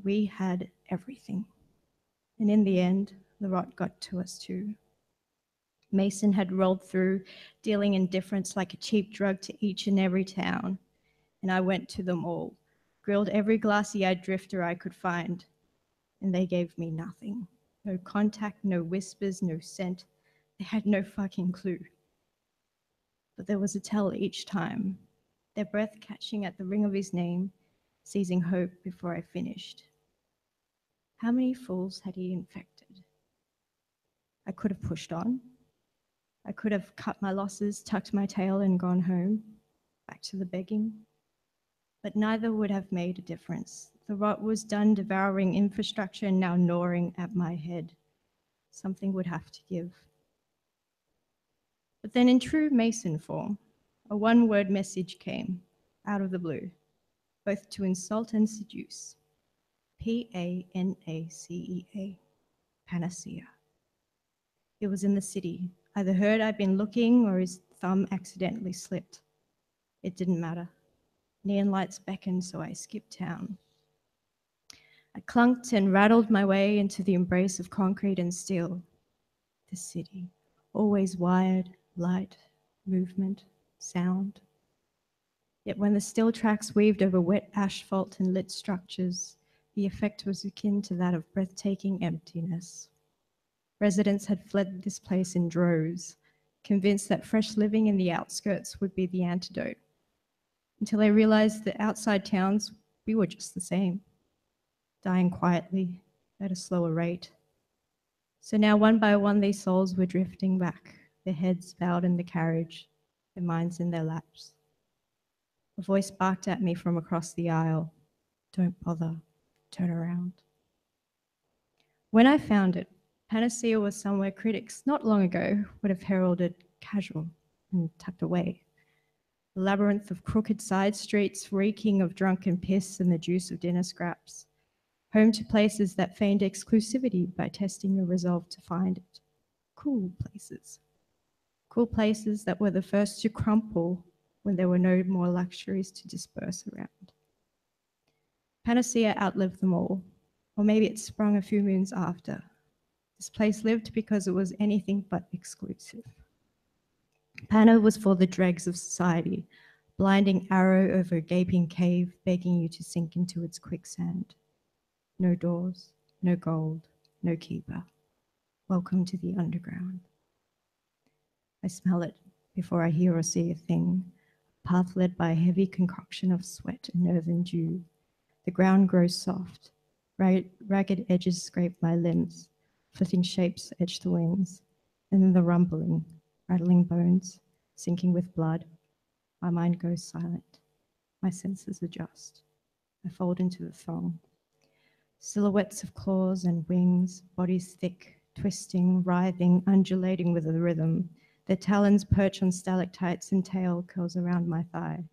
We had everything. And in the end, the rot got to us too. Mason had rolled through, dealing indifference like a cheap drug to each and every town. And I went to them all, grilled every glassy-eyed drifter I could find, and they gave me nothing. No contact, no whispers, no scent. They had no fucking clue. But there was a tell each time, their breath catching at the ring of his name, seizing hope before I finished. How many fools had he infected? I could have pushed on. I could have cut my losses, tucked my tail and gone home, back to the begging. But neither would have made a difference. The rot was done devouring infrastructure and now gnawing at my head. Something would have to give. But then in true Mason form, a one-word message came out of the blue, both to insult and seduce. P-A-N-A-C-E-A, panacea. It was in the city. Either heard I'd been looking or his thumb accidentally slipped. It didn't matter. Neon lights beckoned, so I skipped town. I clunked and rattled my way into the embrace of concrete and steel. The city, always wired, light, movement, sound. Yet when the steel tracks weaved over wet asphalt and lit structures, the effect was akin to that of breathtaking emptiness. Residents had fled this place in droves, convinced that fresh living in the outskirts would be the antidote, until I realized that outside towns, we were just the same, dying quietly at a slower rate. So now one by one, these souls were drifting back, their heads bowed in the carriage, their minds in their laps. A voice barked at me from across the aisle, "Don't bother, turn around." When I found it, Panacea was somewhere critics not long ago would have heralded casual and tucked away. A labyrinth of crooked side streets reeking of drunken piss and the juice of dinner scraps. Home to places that feigned exclusivity by testing your resolve to find it. Cool places. Cool places that were the first to crumple when there were no more luxuries to disperse around. Panacea outlived them all, or maybe it sprung a few moons after. This place lived because it was anything but exclusive. Pana was for the dregs of society, blinding arrow over a gaping cave, begging you to sink into its quicksand. No doors, no gold, no keeper. Welcome to the underground. I smell it before I hear or see a thing, a path led by a heavy concoction of sweat and earthen dew. The ground grows soft, ragged edges scrape my limbs, flitting shapes etch the wings, and then the rumbling, rattling bones, sinking with blood. My mind goes silent. My senses adjust. I fold into the throng. Silhouettes of claws and wings, bodies thick, twisting, writhing, undulating with a rhythm. Their talons perch on stalactites and tail curls around my thigh.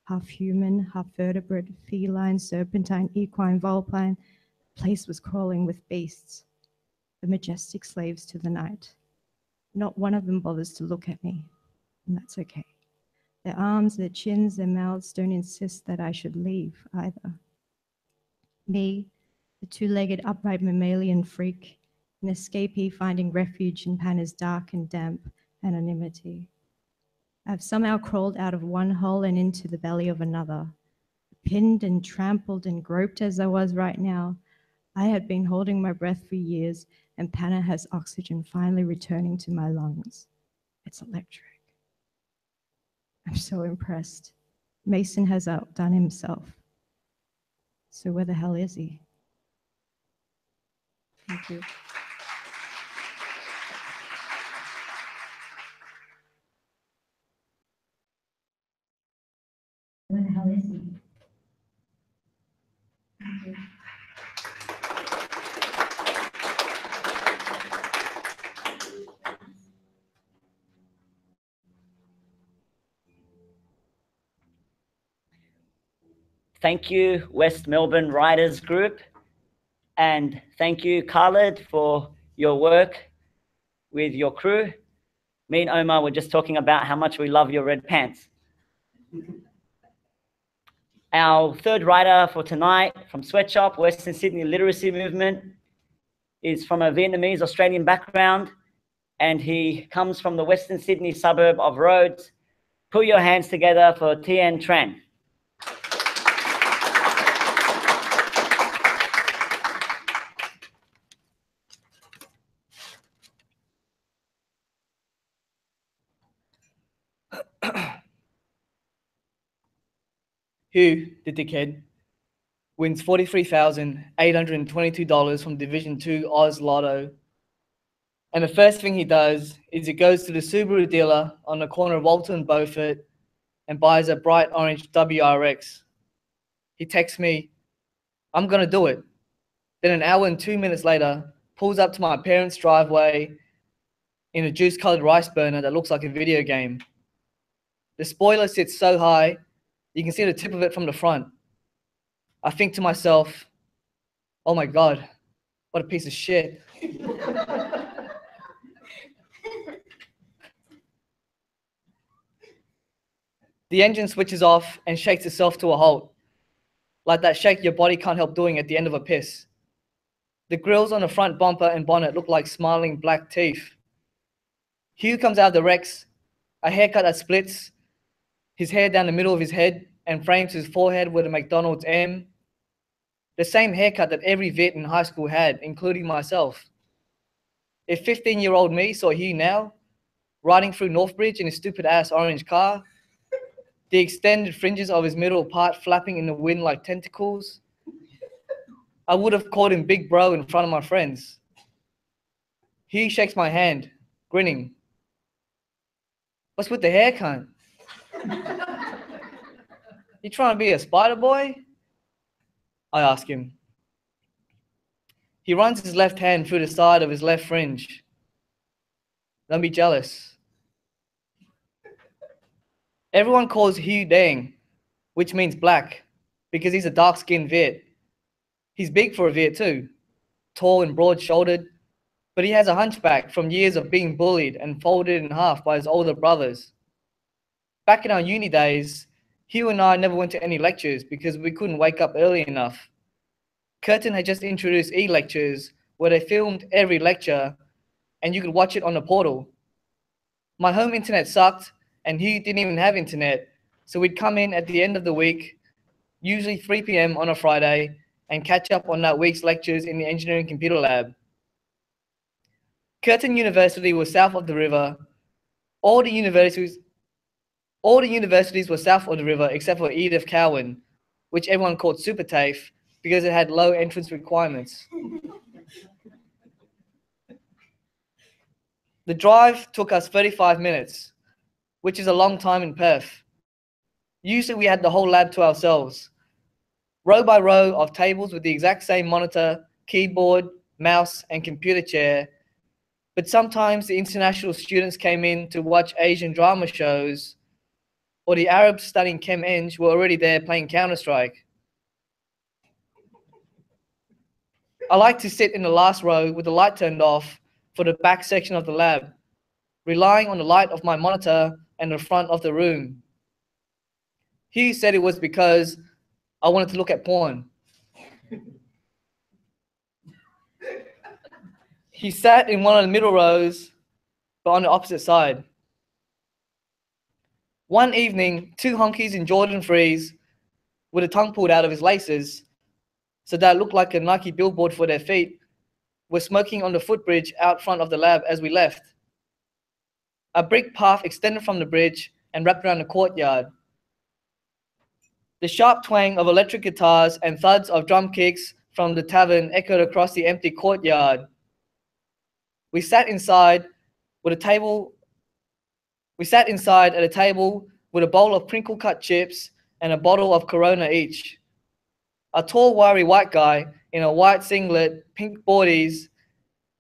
Half human, half vertebrate, feline, serpentine, equine, vulpine. The place was crawling with beasts. The majestic slaves to the night. Not one of them bothers to look at me, and that's okay. Their arms, their chins, their mouths don't insist that I should leave either. Me, the two-legged upright mammalian freak, an escapee finding refuge in Pana's dark and damp anonymity. I've somehow crawled out of one hole and into the belly of another. Pinned and trampled and groped as I was right now, I had been holding my breath for years, and Pana has oxygen finally returning to my lungs. It's electric. I'm so impressed. Mason has outdone himself. So where the hell is he? Thank you. Where the hell is he? Thank you. Thank you, West Melbourne Writers Group. And thank you, Khaled, for your work with your crew. Me and Omar were just talking about how much we love your red pants. Our third writer for tonight from Sweatshop, Western Sydney Literacy Movement, is from a Vietnamese Australian background, and he comes from the Western Sydney suburb of Rhodes. Put your hands together for Tien Tran. Hugh, the dickhead, wins $43,822 from Division 2 Oz Lotto And the first thing he does is he goes to the Subaru dealer on the corner of Walton and Beaufort and buys a bright orange WRX. He texts me, "I'm going to do it." Then an hour and 2 minutes later, pulls up to my parents' driveway in a juice-colored rice burner that looks like a video game. The spoiler sits so high, you can see the tip of it from the front. I think to myself, oh my God, what a piece of shit. The engine switches off and shakes itself to a halt, like that shake your body can't help doing at the end of a piss. The grills on the front bumper and bonnet look like smiling black teeth. Hugh comes out of the Rex, a haircut that splits his hair down the middle of his head and frames his forehead with a McDonald's M. The same haircut that every vet in high school had, including myself. If 15-year-old me saw Hugh now, riding through Northbridge in his stupid-ass orange car, the extended fringes of his middle part flapping in the wind like tentacles, I would have called him Big Bro in front of my friends. Hugh shakes my hand, grinning. "What's with the hair, cunt? You trying to be a spider boy?" I ask him. He runs his left hand through the side of his left fringe. "Don't be jealous." Everyone calls Hugh Dang, which means black, because he's a dark-skinned Viet. He's big for a Viet too, tall and broad-shouldered, but he has a hunchback from years of being bullied and folded in half by his older brothers. Back in our uni days, Hugh and I never went to any lectures because we couldn't wake up early enough. Curtin had just introduced e-lectures where they filmed every lecture and you could watch it on the portal. My home internet sucked and Hugh didn't even have internet, so we'd come in at the end of the week, usually 3 p.m. on a Friday, and catch up on that week's lectures in the engineering computer lab. Curtin University was south of the river. All the universities were south of the river except for Edith Cowan, which everyone called Super TAFE because it had low entrance requirements. The drive took us 35 minutes, which is a long time in Perth. Usually we had the whole lab to ourselves, row by row of tables with the exact same monitor, keyboard, mouse, and computer chair. But sometimes the international students came in to watch Asian drama shows, or the Arabs studying Chem Eng were already there playing Counter-Strike. I like to sit in the last row with the light turned off for the back section of the lab, relying on the light of my monitor and the front of the room. Hugh said it was because I wanted to look at porn. He sat in one of the middle rows, but on the opposite side. One evening, two honkies in Jordan 3s, with a tongue pulled out of his laces, so that it looked like a Nike billboard for their feet, were smoking on the footbridge out front of the lab as we left. A brick path extended from the bridge and wrapped around the courtyard. The sharp twang of electric guitars and thuds of drum kicks from the tavern echoed across the empty courtyard. We sat inside at a table with a bowl of crinkle-cut chips and a bottle of Corona each. A tall, wiry white guy in a white singlet, pink boardies,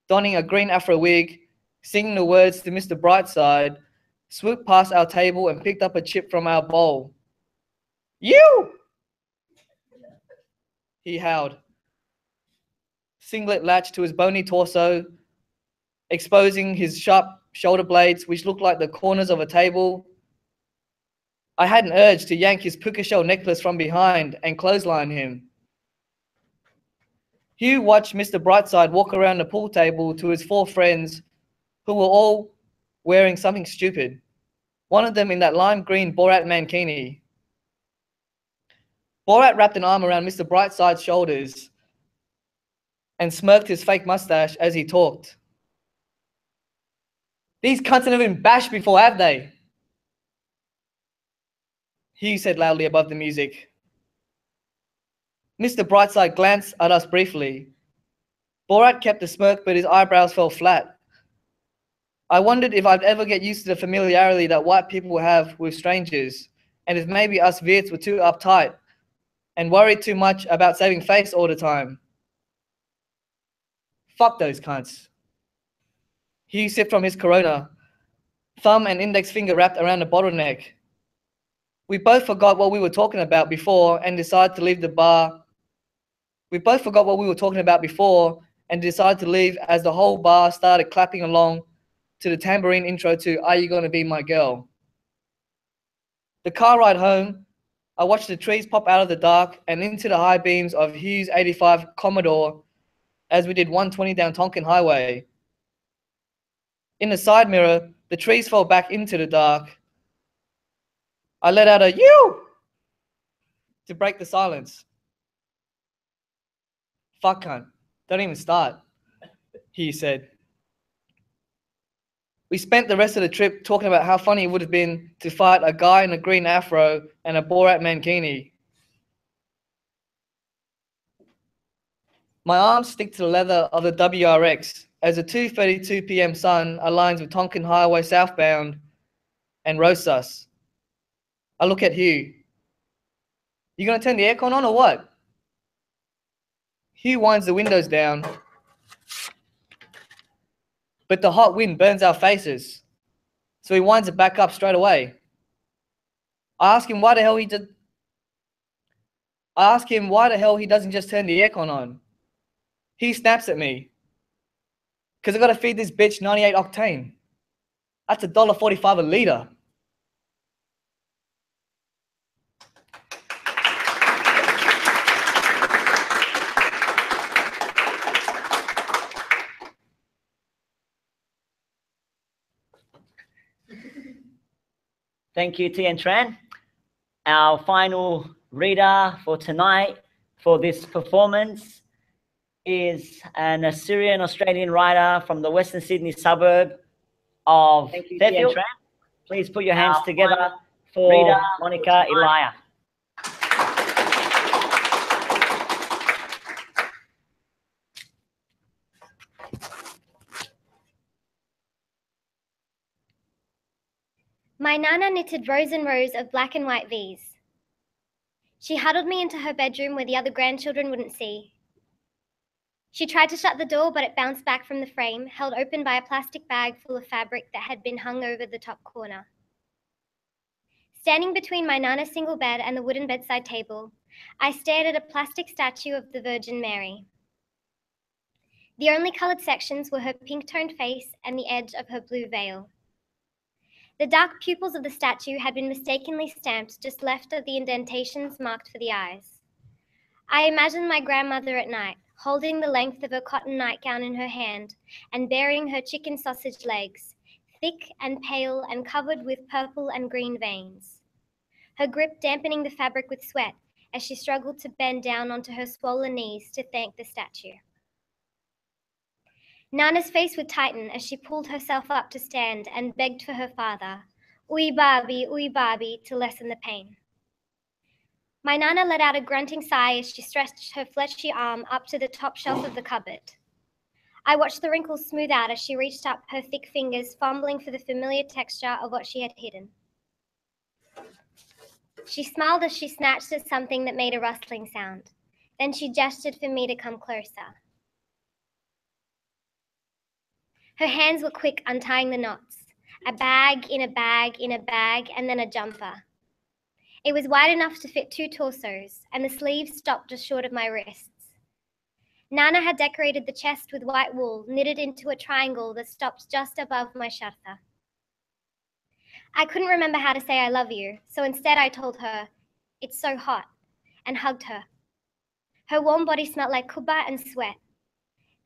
donning a green afro wig, singing the words to Mr. Brightside, swooped past our table and picked up a chip from our bowl. "You!" he howled. Singlet latched to his bony torso, exposing his sharp shoulder blades, which looked like the corners of a table. I had an urge to yank his puka shell necklace from behind and clothesline him. Hugh watched Mr. Brightside walk around the pool table to his 4 friends, who were all wearing something stupid. One of them in that lime green Borat mankini. Borat wrapped an arm around Mr. Brightside's shoulders and smirked his fake mustache as he talked. "These cunts have never been bashed before, have they?" Hugh said loudly above the music. Mr. Brightside glanced at us briefly. Borat kept a smirk, but his eyebrows fell flat. I wondered if I'd ever get used to the familiarity that white people have with strangers, and if maybe us Viets were too uptight and worried too much about saving face all the time. Fuck those cunts. He sipped from his Corona, thumb and index finger wrapped around the bottleneck. We both forgot what we were talking about before and decided to leave the bar. We both forgot what we were talking about before and decided to leave as the whole bar started clapping along to the tambourine intro to Are You Gonna Be My Girl? The car ride home, I watched the trees pop out of the dark and into the high beams of Hughes 85 Commodore as we did 120 down Tonkin Highway. In the side mirror, the trees fell back into the dark. I let out a "you" to break the silence. Fuck cunt, don't even start, he said. We spent the rest of the trip talking about how funny it would have been to fight a guy in a green afro and a Borat mankini. My arms stick to the leather of the WRX as the 2:32 p.m. sun aligns with Tonkin Highway southbound and roasts us. I look at Hugh. You gonna turn the aircon on or what? Hugh winds the windows down, but the hot wind burns our faces, so he winds it back up straight away. I ask him why the hell he doesn't just turn the aircon on. He snaps at me, because I gotta feed this bitch 98 octane. That's $1.45 a litre. Thank you, Tien Tran. Our final reader for tonight for this performance is an Assyrian Australian writer from the Western Sydney suburb of Fairfield. Please put your hands together for reader Monica Elia. My Nana knitted rows and rows of black and white V's. She huddled me into her bedroom where the other grandchildren wouldn't see. She tried to shut the door, but it bounced back from the frame, held open by a plastic bag full of fabric that had been hung over the top corner. Standing between my Nana's single bed and the wooden bedside table, I stared at a plastic statue of the Virgin Mary. The only coloured sections were her pink-toned face and the edge of her blue veil. The dark pupils of the statue had been mistakenly stamped just left of the indentations marked for the eyes. I imagined my grandmother at night, holding the length of her cotton nightgown in her hand and bearing her chicken sausage legs, thick and pale and covered with purple and green veins. Her grip dampening the fabric with sweat as she struggled to bend down onto her swollen knees to thank the statue. Nana's face would tighten as she pulled herself up to stand and begged for her father, ui babi, to lessen the pain. My Nana let out a grunting sigh as she stretched her fleshy arm up to the top shelf of the cupboard. I watched the wrinkles smooth out as she reached up her thick fingers, fumbling for the familiar texture of what she had hidden. She smiled as she snatched at something that made a rustling sound. Then she gestured for me to come closer. Her hands were quick untying the knots, a bag in a bag in a bag, and then a jumper. It was wide enough to fit 2 torsos, and the sleeves stopped just short of my wrists. Nana had decorated the chest with white wool, knitted into a triangle that stopped just above my shartha. I couldn't remember how to say I love you, so instead I told her, it's so hot, and hugged her. Her warm body smelled like kubba and sweat.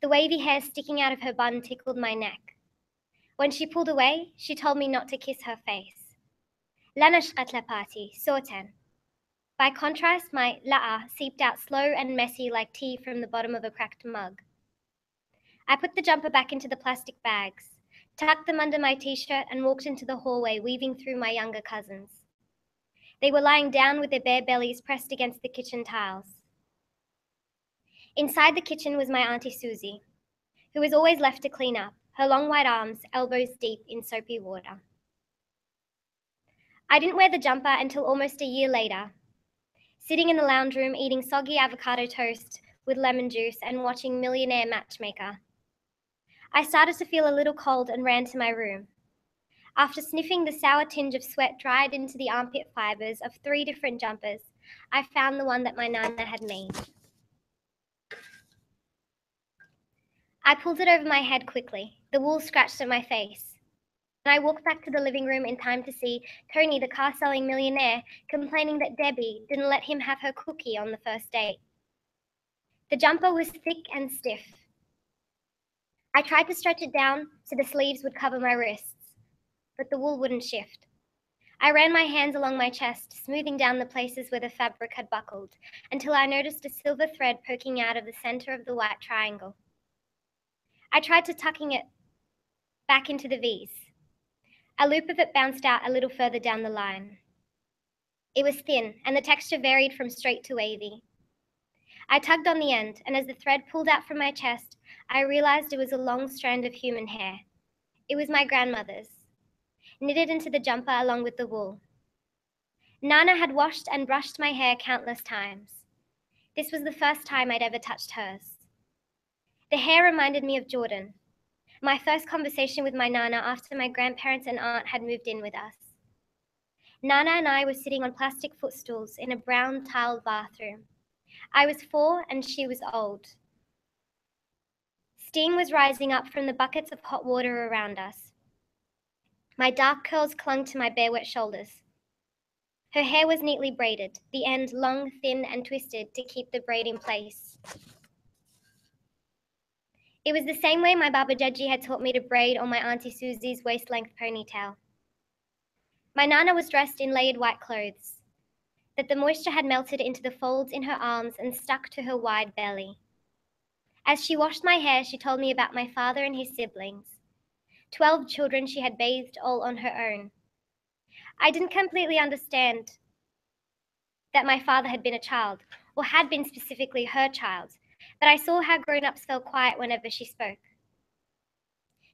The wavy hair sticking out of her bun tickled my neck. When she pulled away, she told me not to kiss her face. Lana shqat lapati, sotan. By contrast, my la'a seeped out slow and messy like tea from the bottom of a cracked mug. I put the jumper back into the plastic bags, tucked them under my t-shirt, and walked into the hallway, weaving through my younger cousins. They were lying down with their bare bellies pressed against the kitchen tiles. Inside the kitchen was my Auntie Susie, who was always left to clean up, her long white arms elbows deep in soapy water. I didn't wear the jumper until almost a year later, sitting in the lounge room eating soggy avocado toast with lemon juice and watching Millionaire Matchmaker. I started to feel a little cold and ran to my room. After sniffing the sour tinge of sweat dried into the armpit fibers of 3 different jumpers, I found the one that my nana had made. I pulled it over my head quickly. The wool scratched at my face. And I walked back to the living room in time to see Tony, the car-selling millionaire, complaining that Debbie didn't let him have her cookie on the first date. The jumper was thick and stiff. I tried to stretch it down so the sleeves would cover my wrists, but the wool wouldn't shift. I ran my hands along my chest, smoothing down the places where the fabric had buckled, until I noticed a silver thread poking out of the center of the white triangle. I tried to tucking it back into the V's. A loop of it bounced out a little further down the line. It was thin, and the texture varied from straight to wavy. I tugged on the end, and as the thread pulled out from my chest, I realized it was a long strand of human hair. It was my grandmother's, knitted into the jumper along with the wool. Nana had washed and brushed my hair countless times. This was the first time I'd ever touched hers. The hair reminded me of Jordan, my first conversation with my Nana after my grandparents and aunt had moved in with us. Nana and I were sitting on plastic footstools in a brown tiled bathroom. I was 4 and she was old. Steam was rising up from the buckets of hot water around us. My dark curls clung to my bare wet shoulders. Her hair was neatly braided, the end long, thin, and twisted to keep the braid in place. It was the same way my Baba Jaji had taught me to braid on my Auntie Susie's waist-length ponytail. My Nana was dressed in layered white clothes, that the moisture had melted into the folds in her arms and stuck to her wide belly. As she washed my hair, she told me about my father and his siblings, 12 children she had bathed all on her own. I didn't completely understand that my father had been a child, or had been specifically her child, but I saw how grown-ups felt quiet whenever she spoke.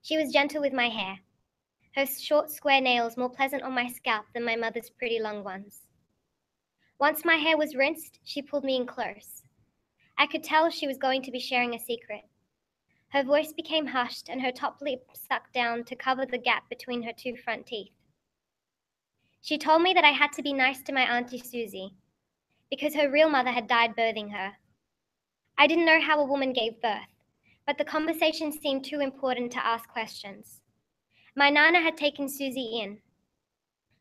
She was gentle with my hair, her short square nails more pleasant on my scalp than my mother's pretty long ones. Once my hair was rinsed, she pulled me in close. I could tell she was going to be sharing a secret. Her voice became hushed and her top lip sucked down to cover the gap between her 2 front teeth. She told me that I had to be nice to my Auntie Susie, because her real mother had died birthing her. I didn't know how a woman gave birth, but the conversation seemed too important to ask questions. My Nana had taken Susie in,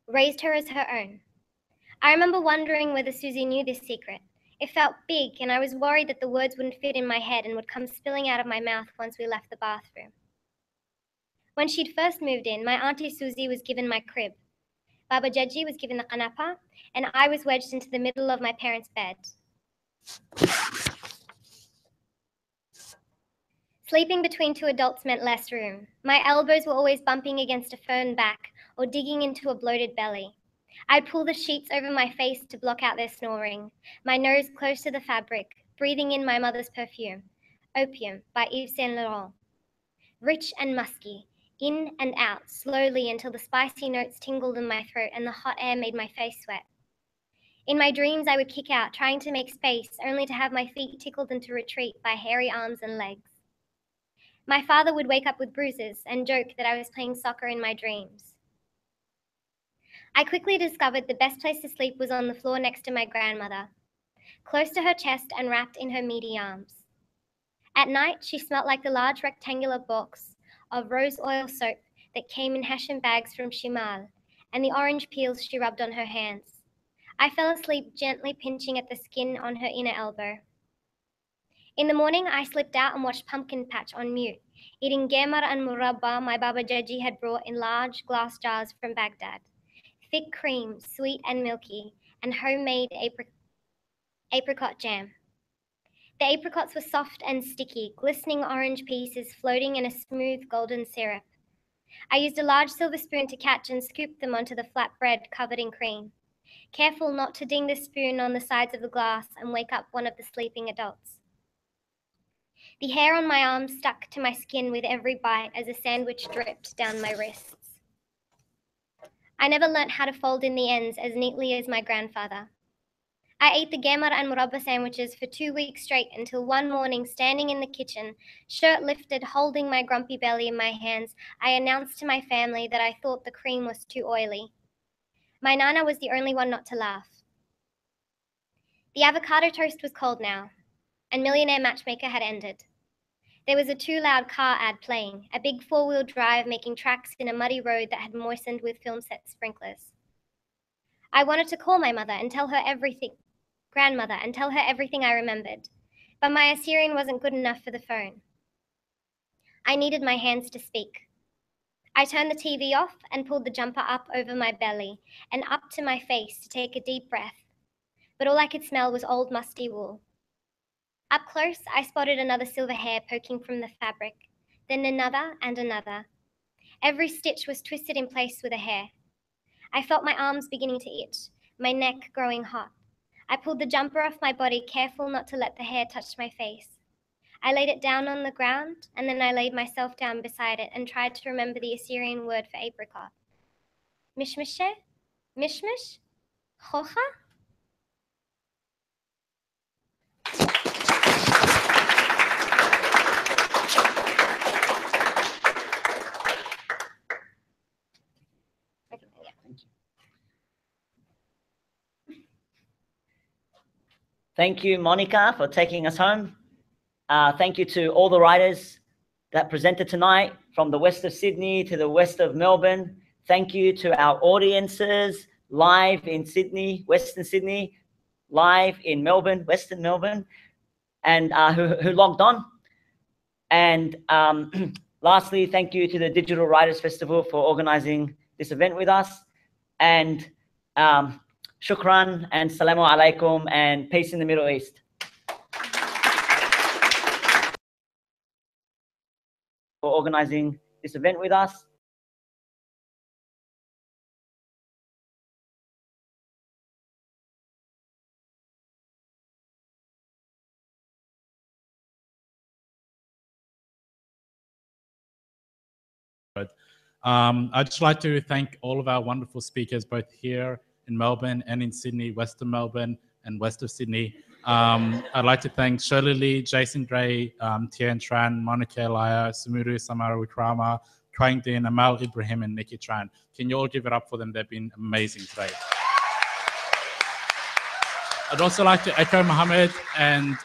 raised her as her own. I remember wondering whether Susie knew this secret. It felt big, and I was worried that the words wouldn't fit in my head and would come spilling out of my mouth once we left the bathroom. When she'd first moved in, my Auntie Susie was given my crib. Baba Jaji was given the kanapa, and I was wedged into the middle of my parents' bed. Sleeping between 2 adults meant less room. My elbows were always bumping against a fern back or digging into a bloated belly. I'd pull the sheets over my face to block out their snoring, my nose close to the fabric, breathing in my mother's perfume, Opium by Yves Saint Laurent. Rich and musky, in and out, slowly until the spicy notes tingled in my throat and the hot air made my face sweat. In my dreams, I would kick out, trying to make space, only to have my feet tickled into retreat by hairy arms and legs. My father would wake up with bruises and joke that I was playing soccer in my dreams. I quickly discovered the best place to sleep was on the floor next to my grandmother, close to her chest and wrapped in her meaty arms. At night, she smelt like the large rectangular box of rose oil soap that came in Hessian bags from Shimal, and the orange peels she rubbed on her hands. I fell asleep gently pinching at the skin on her inner elbow. In the morning, I slipped out and watched Pumpkin Patch on mute, eating gemar and murabba my Baba Jaji had brought in large glass jars from Baghdad. Thick cream, sweet and milky, and homemade apricot jam. The apricots were soft and sticky, glistening orange pieces floating in a smooth golden syrup. I used a large silver spoon to catch and scoop them onto the flat bread covered in cream, careful not to ding the spoon on the sides of the glass and wake up one of the sleeping adults. The hair on my arm stuck to my skin with every bite as a sandwich dripped down my wrists. I never learnt how to fold in the ends as neatly as my grandfather. I ate the gamar and murabba sandwiches for 2 weeks straight until one morning, standing in the kitchen, shirt lifted, holding my grumpy belly in my hands, I announced to my family that I thought the cream was too oily. My nana was the only one not to laugh. The avocado toast was cold now, and Millionaire Matchmaker had ended. There was a too loud car ad playing, a big four-wheel drive making tracks in a muddy road that had moistened with film set sprinklers. I wanted to call my mother and tell her everything, grandmother, and tell her everything I remembered, but my Assyrian wasn't good enough for the phone. I needed my hands to speak. I turned the TV off and pulled the jumper up over my belly and up to my face to take a deep breath, but all I could smell was old musty wool. Up close, I spotted another silver hair poking from the fabric, then another and another. Every stitch was twisted in place with a hair. I felt my arms beginning to itch, my neck growing hot. I pulled the jumper off my body, careful not to let the hair touch my face. I laid it down on the ground, and then I laid myself down beside it and tried to remember the Assyrian word for apricot. Mishmishe? Mishmish? Chocha? Thank you, Monica, for taking us home. Thank you to all the writers that presented tonight from the west of Sydney to the west of Melbourne. Thank you to our audiences live in Sydney, Western Sydney, live in Melbourne, Western Melbourne, and who logged on. And lastly, thank you to the Digital Writers Festival for organising this event with us. And shukran and salamu alaikum and peace in the Middle East. For organising this event with us. I'd just like to thank all of our wonderful speakers, both here in Melbourne and in Sydney, Western Melbourne and west of Sydney. I'd like to thank Shirley Lee, Jason Gray, Tien Tran, Monica Elia, Sumuru Samara Wikrama, Quang Din, Amal Ibrahim, and Nikki Tran. Can you all give it up for them? They've been amazing today. I'd also like to echo Mohammed and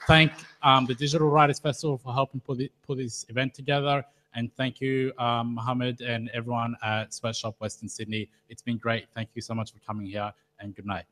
thank the Digital Writers Festival for helping put this event together. And thank you, Mohammed, and everyone at Sweatshop Western Sydney. It's been great. Thank you so much for coming here, and good night.